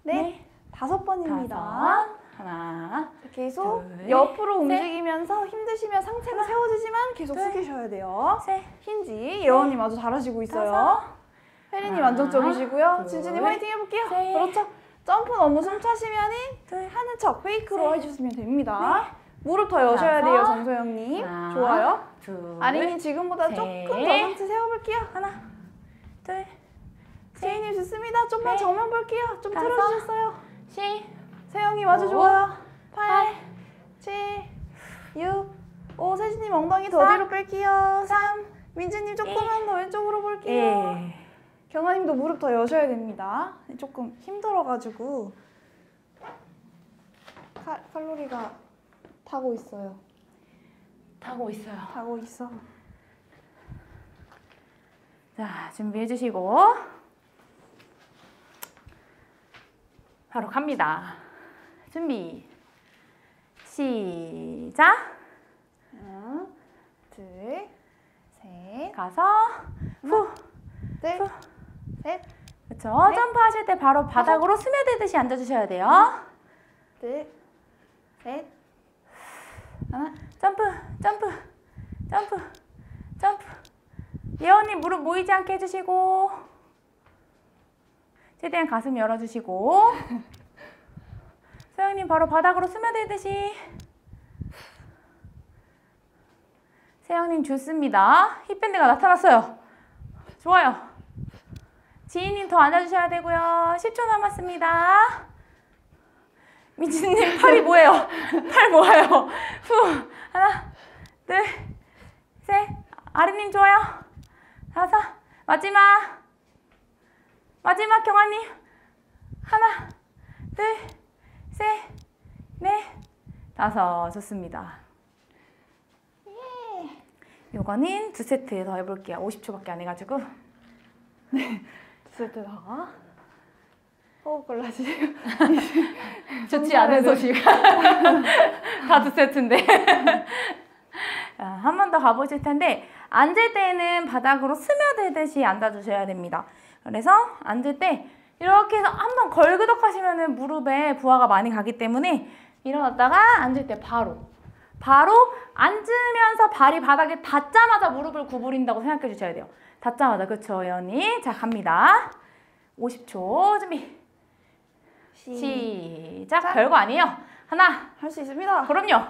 넷, 다섯 번입니다. 다섯. 하나, 계속 둘, 옆으로 셋. 움직이면서 힘드시면 상체가 세워지지만 계속 둘, 숙이셔야 돼요. 셋, 힌지 예원님 아주 잘하시고 있어요. 다섯. 혜린님 하나, 만족점이시고요. 둘, 진진님 화이팅 해볼게요. 셋. 그렇죠. 점프 너무 숨 차시면은 둘, 하는 척 페이크로 셋. 해주시면 됩니다. 무릎 더 여셔야 다섯. 돼요, 정소영님. 하나, 좋아요. 둘, 아린님 지금보다 셋. 조금 더 상체 세워볼게요. 하나, 둘, 제이님 좋습니다. 좀만 넷. 정면 볼게요. 좀 다섯. 틀어주셨어요. 시, 세영님 아주 오. 좋아요. 8, 7, 6, 5. 세진님 엉덩이 더 4, 뒤로 뺄게요. 3, 민지님 조금만 더 왼쪽으로 볼게요. 1. 경아님도 무릎 더 여셔야 됩니다. 조금 힘들어가지고 칼로리가 타고 있어요. 타고 있어요. 타고 있어. 자, 준비해 주시고 바로 갑니다. 준비 시작. 하나, 둘, 셋, 가서 후. 둘, 셋, 그렇죠. 넷. 점프하실 때 바로 바닥으로 스며들듯이 앉아주셔야 돼요. 둘, 셋, 하나, 점프, 점프, 점프, 점프. 예원님 무릎 모이지 않게 해주시고 최대한 가슴 열어주시고 서영님 바로 바닥으로 스며들듯이. 세영님 좋습니다. 힙밴드가 나타났어요. 좋아요. 지인님 더 앉아주셔야 되고요. 10초 남았습니다. 미진님 팔이 뭐예요? 팔 뭐예요? 후. 하나, 둘, 셋. 아린님 좋아요. 다섯. 마지막 경아님. 하나, 둘, 셋, 넷, 다섯. 좋습니다. 요거는 2세트 더 해볼게요. 50초밖에 안 해가지고. 세트 더. 호흡 골라주세요. 좋지 않은 소식. 다 2세트인데. 한 번 더 가보실 텐데 앉을 때는 바닥으로 스며들듯이 앉아주셔야 됩니다. 그래서 앉을 때 이렇게 해서 한번 걸그덕 하시면 무릎에 부하가 많이 가기 때문에 일어났다가 앉을 때 바로 앉으면서 발이 바닥에 닿자마자 무릎을 구부린다고 생각해 주셔야 돼요. 닿자마자. 그렇죠, 예언니? 자, 갑니다. 50초 준비. 시작. 별거 아니에요. 하나. 할 수 있습니다. 그럼요.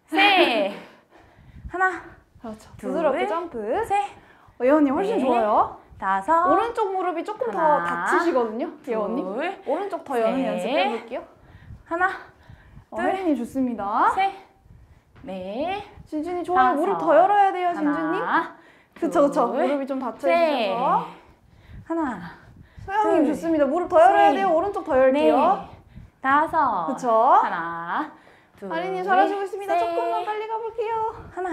셋. 하나. 그렇죠. 둘, 부드럽게 점프. 셋. 예원님 훨씬 네. 좋아요. 다섯. 오른쪽 무릎이 조금 더 하나, 다치시거든요. 둘, 예원님. 오른쪽 더 여는 셋. 연습 해볼게요. 하나. 둘. 혜린님 좋습니다. 셋. 넷. 진준이 좋아요. 다섯. 무릎 더 열어야 돼요, 진준님. 하나. 그쵸. 둘, 무릎이 좀 닫혀 셋. 있어서. 하나. 소영님 둘, 좋습니다. 무릎 더 열어야 셋. 돼요. 오른쪽 더 열게요. 넷. 다섯. 그쵸. 하나. 둘. 아린님 잘하시고 있습니다. 셋. 조금만 빨리 가볼게요. 하나.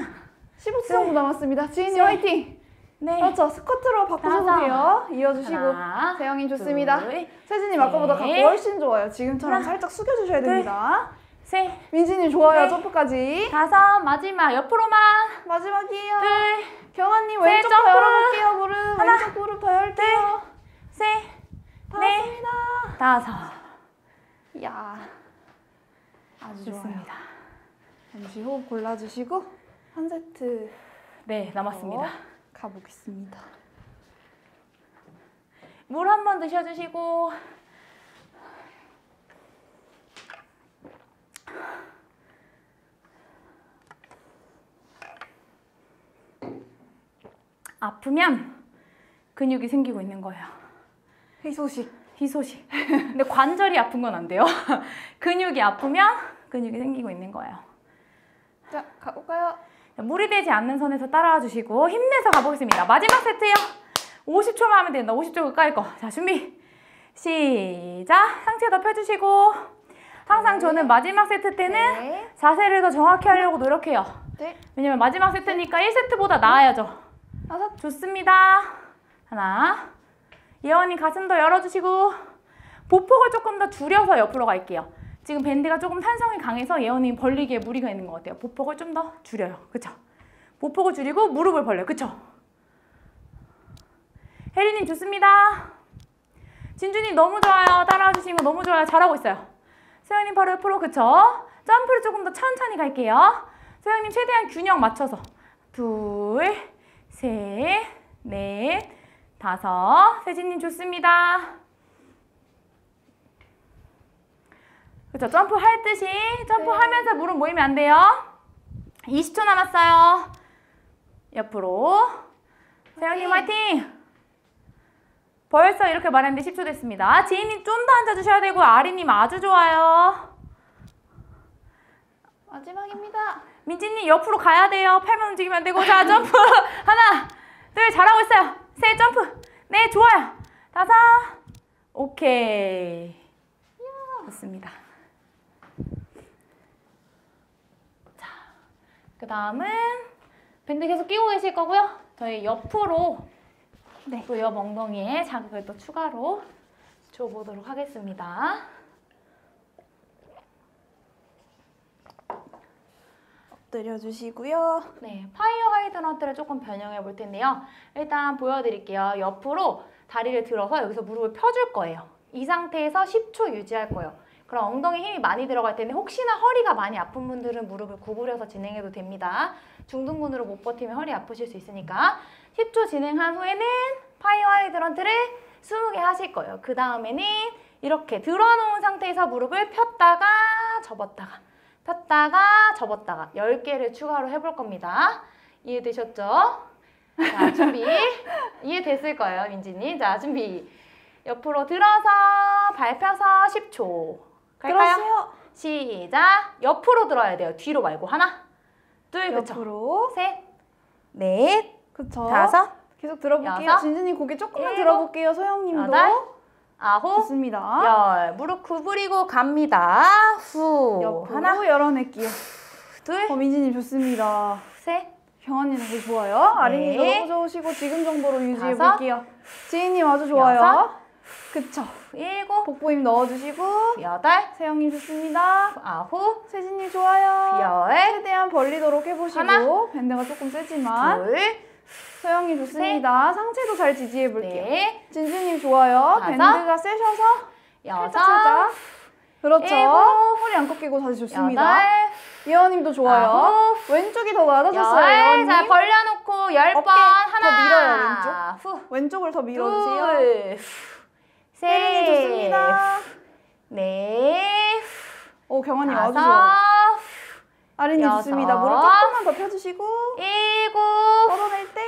15초 정도 남았습니다. 지인이 셋. 화이팅! 넷. 그렇죠. 스쿼트로 바꾸셔도 다섯. 돼요. 이어주시고. 하나. 세영님 좋습니다. 둘, 세진님 아까보다 셋. 각도 훨씬 좋아요. 지금처럼 하나. 살짝 숙여주셔야 둘. 됩니다. 셋. 민지님 좋아요. 넷. 점프까지. 다섯. 마지막. 옆으로만. 마지막이에요. 둘. 경아님 셋, 왼쪽 더 점프. 열어볼게요. 무릎. 하나. 왼쪽 무릎 더 열게요. 셋. 다 넷. 왔습니다. 다섯. 이야. 아주 좋습니다. 좋습니다. 잠시 호흡 골라주시고 한 세트 네, 남았습니다. 가보겠습니다. 물 한 번 드셔주시고. 아프면 근육이 생기고 있는 거예요. 희소식. 희소식. 근데 관절이 아픈 건 안 돼요. 근육이 아프면 근육이 생기고 있는 거예요. 자, 가볼까요? 무리 되지 않는 선에서 따라와 주시고 힘내서 가보겠습니다. 마지막 세트요. 50초만 하면 된다. 50초 가까이 거. 자, 준비. 시작. 상체 더 펴주시고. 항상 저는 마지막 세트 때는 네. 자세를 더 정확히 하려고 노력해요. 네. 왜냐면 마지막 세트니까 1세트보다 나아야죠. 다섯. 좋습니다. 하나. 예원이 가슴 더 열어주시고 보폭을 조금 더 줄여서 옆으로 갈게요. 지금 밴드가 조금 탄성이 강해서 예원이 벌리기에 무리가 있는 것 같아요. 보폭을 좀 더 줄여요. 그쵸? 보폭을 줄이고 무릎을 벌려요. 그쵸? 혜리님 좋습니다. 진주님 너무 좋아요. 따라와 주시는 거 너무 좋아요. 잘하고 있어요. 소영님 바로 옆으로. 그쵸? 점프를 조금 더 천천히 갈게요. 소영님 최대한 균형 맞춰서 둘, 셋, 넷, 다섯. 세진님 좋습니다. 그쵸? 점프할 듯이 점프하면서 무릎 모이면 안 돼요. 20초 남았어요. 옆으로. 세영님 화이팅! 벌써 이렇게 말했는데 10초 됐습니다. 지인님 좀 더 앉아주셔야 되고 아리님 아주 좋아요. 마지막입니다. 민지님 옆으로 가야 돼요. 팔만 움직이면 안 되고. 자, 점프. 하나, 둘, 잘하고 있어요. 셋, 점프. 네, 좋아요. 다섯. 오케이. 좋습니다. 자, 그 다음은 밴드 계속 끼고 계실 거고요. 저희 옆으로 또 옆 엉덩이에 자극을 또 추가로 줘보도록 하겠습니다. 엎드려주시고요. 네, 파이어 하이드런트를 조금 변형해 볼 텐데요. 일단 보여드릴게요. 옆으로 다리를 들어서 여기서 무릎을 펴줄 거예요. 이 상태에서 10초 유지할 거예요. 그럼 엉덩이 힘이 많이 들어갈 텐데 혹시나 허리가 많이 아픈 분들은 무릎을 구부려서 진행해도 됩니다. 중둔근으로 못 버티면 허리 아프실 수 있으니까 10초 진행한 후에는 파이어 하이드런트를 20개 하실 거예요. 그 다음에는 이렇게 들어놓은 상태에서 무릎을 폈다가 접었다가 폈다가 접었다가 10개를 추가로 해볼 겁니다. 이해되셨죠? 자, 준비. 이해됐을 거예요, 민지님. 자, 준비. 옆으로 들어서 밟혀서 10초. 갈까요? 들어주세요. 시작. 옆으로 들어야 돼요. 뒤로 말고. 하나, 둘, 그쵸? 옆으로. 셋, 넷, 그쵸. 다섯, 계속 들어볼게요. 여섯, 진진님 고개 조금만 일곱, 들어볼게요. 소영님도. 여덟, 아홉, 좋습니다. 열. 무릎 구부리고 갑니다. 후. 옆으로 하나, 열어낼게요. 둘, 민지님 좋습니다. 셋, 경아님 아주 좋아요. 아린님 네. 너무 좋으시고 지금 정도로 유지해 다섯, 볼게요. 지인님 아주 좋아요. 여섯, 그쵸. 일곱, 복부 힘 넣어주시고. 여덟, 세영님 좋습니다. 아홉, 세진님 좋아요. 열, 최대한 벌리도록 해보시고. 하나, 밴드가 조금 세지만. 둘, 소영님 좋습니다. 상체도 잘 지지해 볼게요. 넷, 진주님 좋아요. 다섯, 밴드가 세셔서 여섯, 살짝. 그렇죠. 일곱, 허리 안 꺾이고 다시 좋습니다. 여덟, 예원님도 좋아요. 아홉, 왼쪽이 더 낮아졌어요. 열. 예원님. 자, 벌려놓고 10번. 어깨 하나, 더 밀어요, 후, 왼쪽을 더 밀어주세요. 둘, 혜린이 셋, 좋습니다. 넷, 경환님 아주 다섯, 좋아요. 아린이 여섯, 좋습니다. 무릎 조금만 더 펴주시고 일곱, 뻗어낼 때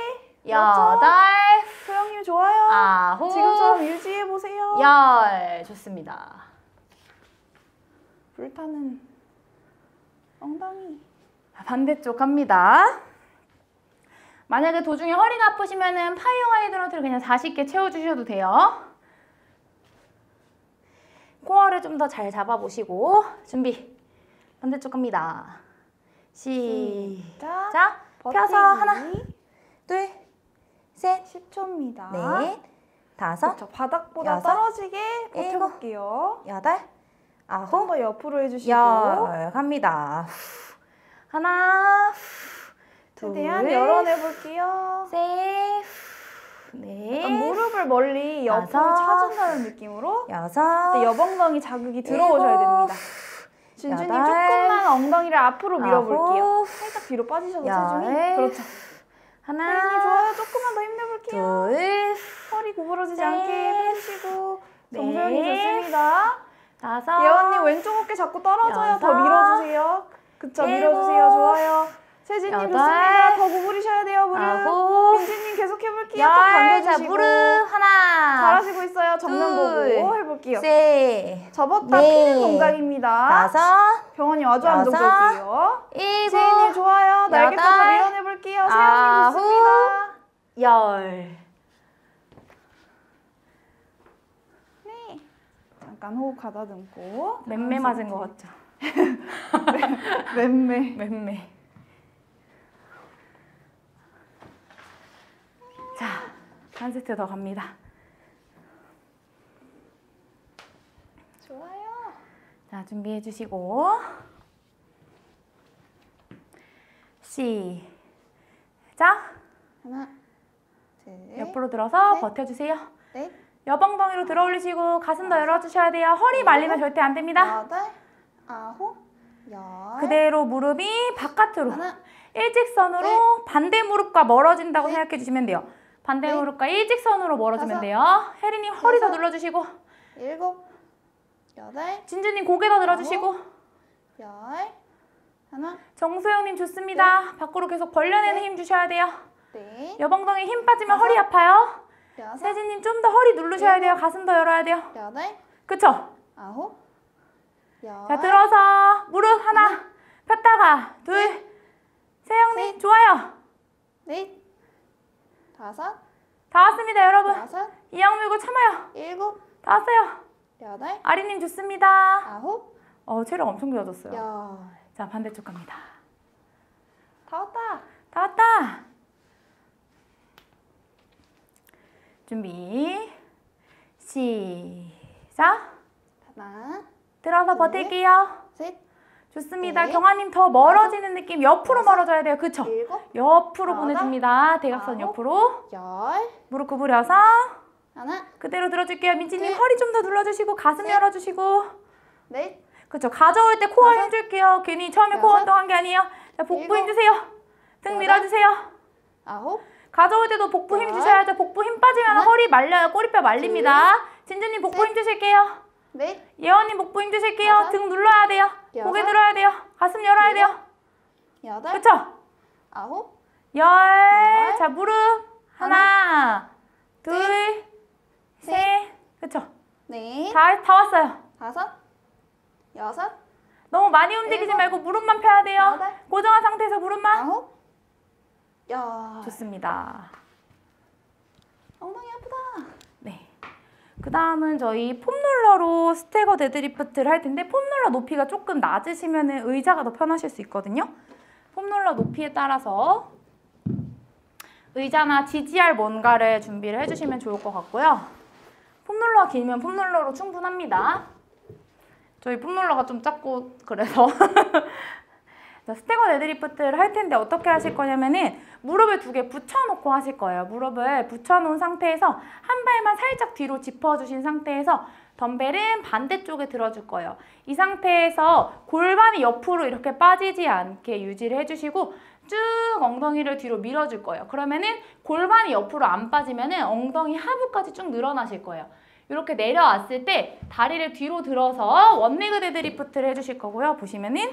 여덟, 소영님 좋아요. 아홉, 지금처럼 유지해보세요. 열. 좋습니다. 불타는 엉덩이. 반대쪽 갑니다. 만약에 도중에 허리가 아프시면은 파이어 하이드런트를 그냥 40개 채워주셔도 돼요. 코어를 좀 더 잘 잡아보시고 준비. 반대쪽 갑니다. 시작. 펴서 하나, 둘, 셋, 10초입니다. 넷, 다섯, 그렇죠. 바닥보다 여섯, 떨어지게 버텨볼게요. 여덟, 좀 아홉, 더 옆으로 해주시고 열. 갑니다. 하나, 최대한 둘, 열어내볼게요. 셋, 넷, 약간 무릎을 멀리 옆으로 다섯, 차준다는 느낌으로 여섯, 네, 옆엉덩이 자극이 들어오셔야 일곱, 됩니다. 진주님 여덟, 조금만 엉덩이를 앞으로 밀어볼게요. 아홉, 살짝 뒤로 빠지셔서 열, 체중이 그렇죠. 하나, 혜린이 좋아요. 조금만 더 힘내볼게요. 둘, 허리 구부러지지 셋, 않게 펴주시고 정소영이 넷, 좋습니다. 다섯, 예원님 왼쪽 어깨 자꾸 떨어져요. 더 여섯, 밀어주세요. 그쵸, 일곱, 밀어주세요. 좋아요. 세진님 여덟, 좋습니다. 더 구부리셔야 돼요, 무릎. 아홉, 민지님 계속 해볼게요. 또 열. 자, 당겨주시고. 무릎 하나, 잘하시고 있어요. 정면 둘, 보고 해볼게요. 셋, 접었다 넷, 피는 동작입니다. 다섯, 병원이 아주 여섯, 안정적이에요. 일곱, 세인님 좋아요. 날개까지 여덟, 밀어내볼게요. 세영님 아홉, 좋습니다. 열. 네. 잠깐 호흡 가다듬고. 맴매 맞은 것 같죠? 맴매. 맴매. 자, 한 세트 더 갑니다. 좋아요. 자, 준비해 주시고 시작. 하나, 둘, 옆으로 들어서 셋, 버텨주세요. 넷, 옆엉덩이로 들어 올리시고 가슴 더 열어주셔야 돼요. 허리 말리면 절대 안 됩니다. 여덟, 아홉, 열. 그대로 무릎이 바깥으로 하나, 일직선으로 반대 무릎과 멀어진다고 셋, 생각해 주시면 돼요. 반대 넷, 무릎과 일직선으로 멀어지면 다섯, 돼요. 혜리님 허리 더 여섯, 눌러주시고 일곱, 여덟, 진주님 고개 더 들어주시고 열. 하나, 정소영님 좋습니다. 밖으로 계속 벌려내는 넷, 힘 주셔야 돼요. 넷, 여방덩이 힘 빠지면 다섯, 허리 아파요. 여섯, 세진님 좀 더 허리 누르셔야 돼요. 가슴 더 열어야 돼요. 여덟, 그쵸? 아홉, 열. 자, 들어서 무릎 하나 폈다가 둘, 세영님 좋아요. 넷, 다섯, 다 왔습니다, 여러분. 여섯, 이악 물고 참아요. 일곱, 다 왔어요. 여덟, 아리님 좋습니다. 아홉, 체력 엄청 좋아졌어요. 열. 자, 반대쪽 갑니다. 다 왔다. 다 왔다. 준비. 시작. 하나, 들어서 둘, 버틸게요. 셋, 좋습니다. 넷, 경아님 더 멀어지는 느낌. 옆으로 여섯, 멀어져야 돼요. 그쵸? 일곱, 옆으로 여덟, 보내줍니다. 대각선 아홉, 옆으로. 열. 무릎 구부려서 하나, 그대로 들어줄게요. 민지님 둘, 허리 좀 더 눌러주시고 가슴 셋, 열어주시고. 넷, 그쵸? 가져올 때 코어 다섯, 힘줄게요. 괜히 처음에 코어 여섯, 운동한 게 아니에요. 자, 복부 일곱, 힘주세요. 등 여덟, 밀어주세요. 아홉, 가져올 때도 복부 힘 열, 주셔야죠. 복부 힘 빠지면 하나, 허리 말려요. 꼬리뼈 말립니다. 진주님 복부 셋, 힘 주실게요. 넷, 예원님 복부 힘 주실게요. 다섯, 등 눌러야 돼요. 여섯, 고개 들어야 돼요. 가슴 열어야 일곱, 돼요. 여덟, 그쵸? 아홉, 열. 열. 자, 무릎. 하나, 둘, 셋. 그쵸? 넷, 다 왔어요. 다섯, 여섯, 너무 많이 움직이지 일곱, 말고 무릎만 펴야 돼요. 여덟, 고정한 상태에서 무릎만. 아홉, 열. 좋습니다. 엉덩이 아프다. 네. 그 다음은 저희 폼롤러로 스태거 데드리프트를 할 텐데 폼롤러 높이가 조금 낮으시면 의자가 더 편하실 수 있거든요. 폼롤러 높이에 따라서 의자나 지지할 뭔가를 준비를 해주시면 좋을 것 같고요. 폼롤러가 길면 폼롤러로 충분합니다. 저희 폼롤러가 좀 작고 그래서 자, 스태거 데드리프트를 할 텐데 어떻게 하실 거냐면은 무릎을 두 개 붙여놓고 하실 거예요. 무릎을 붙여놓은 상태에서 한 발만 살짝 뒤로 짚어주신 상태에서 덤벨은 반대쪽에 들어줄 거예요. 이 상태에서 골반이 옆으로 이렇게 빠지지 않게 유지를 해주시고 쭉 엉덩이를 뒤로 밀어줄 거예요. 그러면은 골반이 옆으로 안 빠지면은 엉덩이 하부까지 쭉 늘어나실 거예요. 이렇게 내려왔을 때 다리를 뒤로 들어서 원레그 데드리프트를 해주실 거고요. 보시면은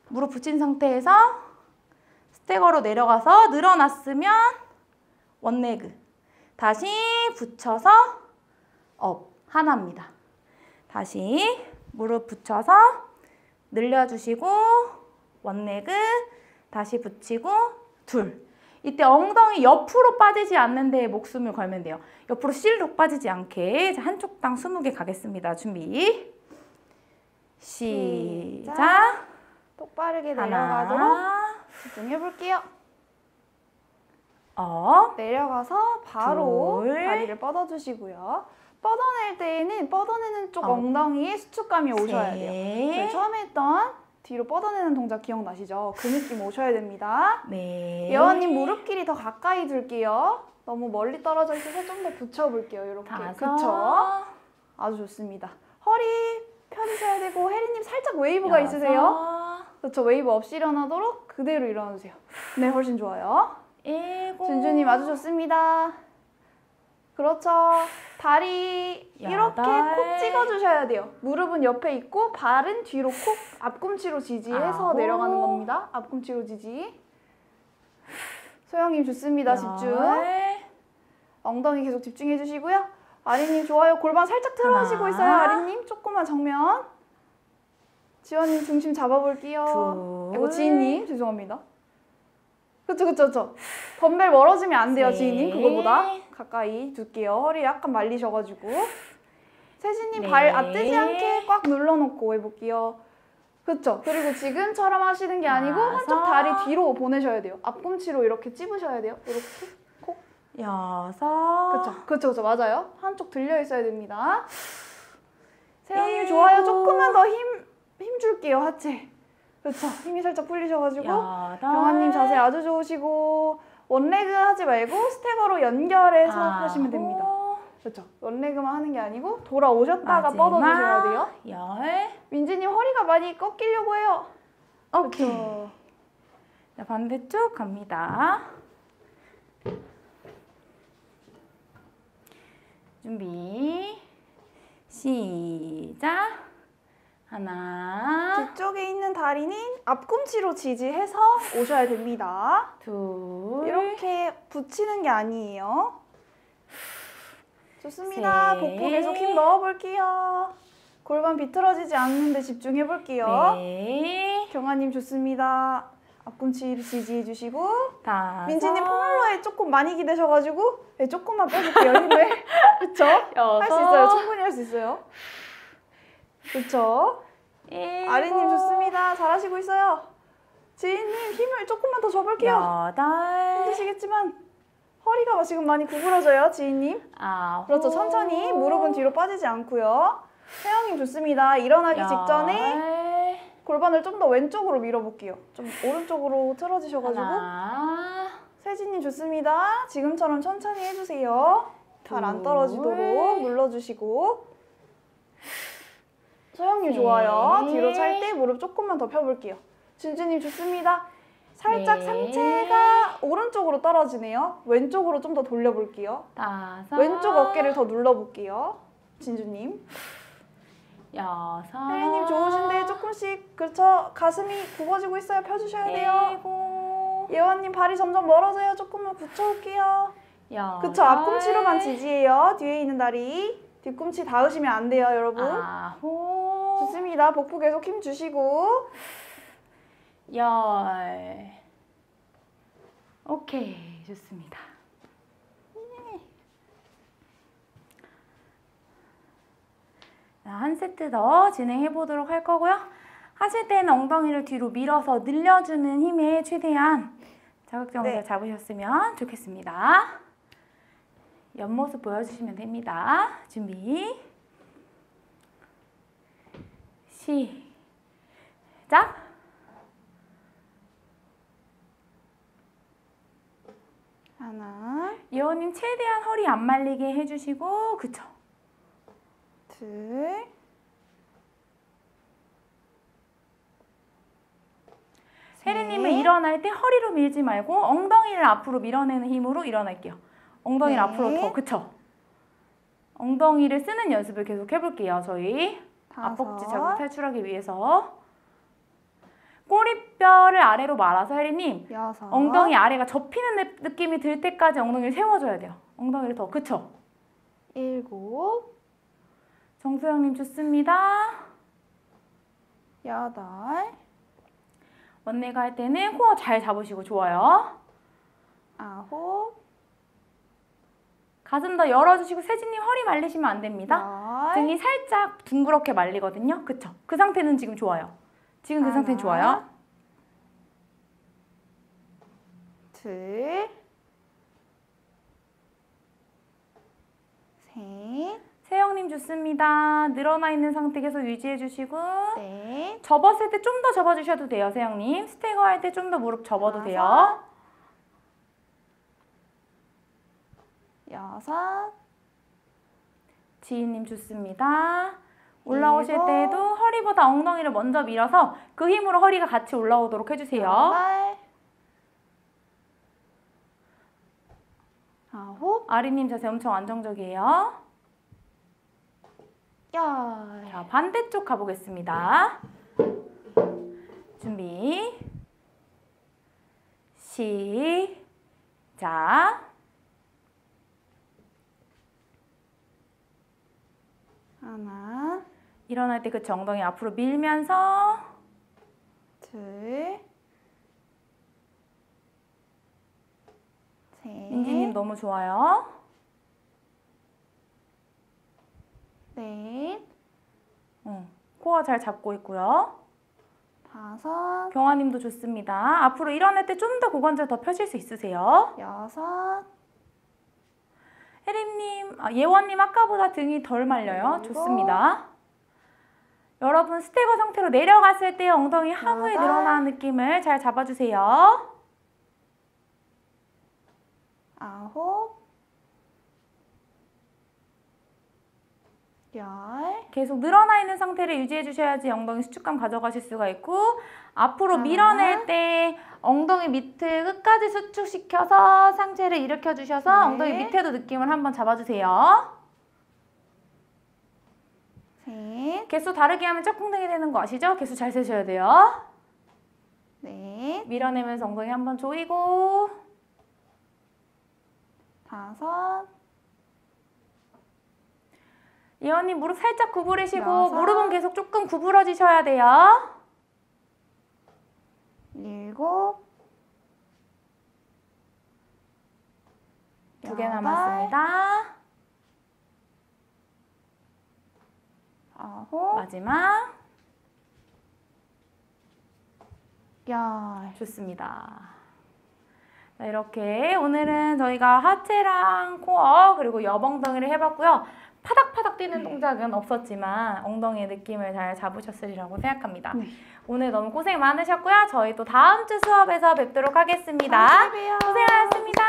무릎 붙인 상태에서 스태거로 내려가서 늘어났으면 원레그. 다시 붙여서 업. 하나입니다. 다시 무릎 붙여서 늘려주시고 원레그. 다시 붙이고 둘. 이때 엉덩이 옆으로 빠지지 않는 데에 목숨을 걸면 돼요. 옆으로 실룩 빠지지 않게. 자, 한쪽당 20개 가겠습니다. 준비. 시작. 똑바르게 하나. 내려가도록 집중해볼게요. 내려가서 바로 둘. 다리를 뻗어주시고요. 뻗어낼 때에는 뻗어내는 쪽 엉덩이에 수축감이 오셔야 돼요. 저희 처음에 했던 뒤로 뻗어내는 동작 기억나시죠? 그 느낌 오셔야 됩니다. 네. 예원님 무릎 길이 더 가까이 둘게요. 너무 멀리 떨어져 있어서 좀 더 붙여볼게요. 이렇게. 그쵸? 아주 좋습니다. 허리 펴주셔야 되고 혜리님 살짝 웨이브가 있으세요? 그렇죠. 웨이브 없이 일어나도록 그대로 일어나주세요. 네, 훨씬 좋아요. 준주님 아주 좋습니다. 그렇죠. 다리 이렇게 콕 찍어주셔야 돼요. 무릎은 옆에 있고 발은 뒤로 콕 앞꿈치로 지지해서 내려가는 겁니다. 앞꿈치로 지지. 소영님 좋습니다. 집중. 엉덩이 계속 집중해 주시고요. 아리님 좋아요. 골반 살짝 틀어지고 있어요. 아리님 조금만 정면. 지원님 중심 잡아볼게요. 이거 지인님 죄송합니다. 그쵸. 덤벨 멀어지면 안 돼요, 지인님. 그거보다 가까이 둘게요. 허리 약간 말리셔가지고. 세진님 발 앞대지 않게 꽉 눌러놓고 해볼게요. 그쵸? 그리고 지금처럼 하시는 게 아니고 한쪽 다리 뒤로 보내셔야 돼요. 앞꿈치로 이렇게 찝으셔야 돼요. 이렇게 콕. 6. 그쵸. 맞아요. 한쪽 들려 있어야 됩니다. 세영님 좋아요. 조금만 더 힘 줄게요, 하체. 그렇죠. 힘이 살짝 풀리셔가지고 경아님 자세 아주 좋으시고 원레그 하지 말고 스태거로 연결해서 하시면 됩니다. 그렇죠. 원레그만 하는 게 아니고 돌아오셨다가 뻗어주셔야 돼요. 10. 민지님 허리가 많이 꺾이려고 해요. 오케이. 그쵸. 자, 반대쪽 갑니다. 준비. 시작. 하나. 뒤쪽에 있는 다리는 앞꿈치로 지지해서 오셔야 됩니다. 둘. 이렇게 붙이는 게 아니에요. 좋습니다. 셋. 복부 계속 힘 넣어볼게요. 골반 비틀어지지 않는데 집중해볼게요. 네. 경아님 좋습니다. 앞꿈치 지지해주시고 5. 민지님 포뮬러에 조금 많이 기대셔가지고 네, 조금만 빼줄게요. 힘을. 그쵸? 할 수 있어요. 충분히 할 수 있어요. 그쵸? 아리님 좋습니다. 잘하시고 있어요. 지인님 힘을 조금만 더 줘볼게요. 8. 힘드시겠지만 허리가 지금 많이 구부러져요. 지인님. 9. 그렇죠. 천천히 무릎은 뒤로 빠지지 않고요. 세영님 좋습니다. 일어나기 직전에 골반을 좀 더 왼쪽으로 밀어볼게요. 좀 오른쪽으로 틀어지셔가지고. 세진님 좋습니다. 지금처럼 천천히 해주세요. 발 안 떨어지도록 눌러주시고. 소영님 좋아요. 뒤로 찰 때 무릎 조금만 더 펴볼게요. 준주님 좋습니다. 살짝 상체가 오른쪽으로 떨어지네요. 왼쪽으로 좀 더 돌려볼게요. 5. 왼쪽 어깨를 더 눌러볼게요. 진주님. 6. 혜리님 좋으신데 조금씩 그렇죠. 가슴이 굽어지고 있어요. 펴주셔야 돼요. 7. 예원님 발이 점점 멀어져요. 조금만 붙여올게요. 8. 그쵸. 앞꿈치로만 지지해요. 뒤에 있는 다리. 뒤꿈치 닿으시면 안 돼요, 여러분. 9. 좋습니다. 복부 계속 힘 주시고. 10. 오케이, 좋습니다. 자, 한 세트 더 진행해 보도록 할 거고요. 하실 때는 엉덩이를 뒤로 밀어서 늘려주는 힘에 최대한 자극점을 잡으셨으면 좋겠습니다. 옆모습 보여주시면 됩니다. 준비. 시작. 하나, 예원님 최대한 허리 안 말리게 해주시고, 그쵸? 둘, 혜리님은 일어날 때 허리로 밀지 말고 엉덩이를 앞으로 밀어내는 힘으로 일어날게요. 엉덩이를 앞으로 더, 그쵸? 엉덩이를 쓰는 연습을 계속 해볼게요. 저희 앞벅지 자극 탈출하기 위해서. 꼬리뼈를 아래로 말아서 혜리님 6, 엉덩이 아래가 접히는 느낌이 들 때까지 엉덩이를 세워줘야 돼요. 엉덩이를 더, 그쵸? 7, 정소영님 좋습니다. 8, 원내가 할 때는 코어 잘 잡으시고 좋아요. 9, 가슴 더 열어주시고 세진님 허리 말리시면 안 됩니다. 10, 등이 살짝 둥그렇게 말리거든요. 그쵸? 그 상태는 지금 좋아요. 지금 그 상태는 좋아요. 2, 3, 세영님 좋습니다. 늘어나 있는 상태 계속 유지해주시고 4, 접었을 때 좀 더 접어주셔도 돼요. 세영님. 스테거 할 때 좀 더 무릎 접어도 돼요. 6, 지희님 좋습니다. 올라오실 7, 때에도 허리보다 엉덩이를 먼저 밀어서 그 힘으로 허리가 같이 올라오도록 해주세요. 8, 9, 아리님 자세 엄청 안정적이에요. 10. 자, 반대쪽 가보겠습니다. 준비. 시작. 하나, 일어날 때 그 엉덩이 앞으로 밀면서 둘, 셋, 민지님 너무 좋아요. 넷, 코어 잘 잡고 있고요. 5, 경아님도 좋습니다. 앞으로 일어날 때 좀 더 고관절 더 펴실 수 있으세요. 6, 혜림님, 예원님 아까보다 등이 덜 말려요. 좋습니다. 여러분 스테거 상태로 내려갔을 때 엉덩이 하부에 여덟. 늘어나는 느낌을 잘 잡아주세요. 9, 10, 계속 늘어나 있는 상태를 유지해 주셔야지 엉덩이 수축감 가져가실 수가 있고 앞으로 하나. 밀어낼 때 엉덩이 밑을 끝까지 수축시켜서 상체를 일으켜 주셔서 네. 엉덩이 밑에도 느낌을 한번 잡아주세요. 셋, 개수 다르게 하면 짝꿍댕이 되는 거 아시죠? 개수 잘 세셔야 돼요. 넷, 밀어내면서 엉덩이 한번 조이고 5, 예원님 무릎 살짝 구부리시고 여섯. 무릎은 계속 조금 구부러지셔야 돼요. 7, 2개 남았습니다. 9, 마지막. 10. 좋습니다. 자, 이렇게 오늘은 저희가 하체랑 코어 그리고 여엉덩이를 해봤고요. 파닥파닥 뛰는 동작은 없었지만 엉덩이의 느낌을 잘 잡으셨으리라고 생각합니다. 오늘 너무 고생 많으셨고요. 저희 또 다음 주 수업에서 뵙도록 하겠습니다. 다음에 봬요. 고생하셨습니다.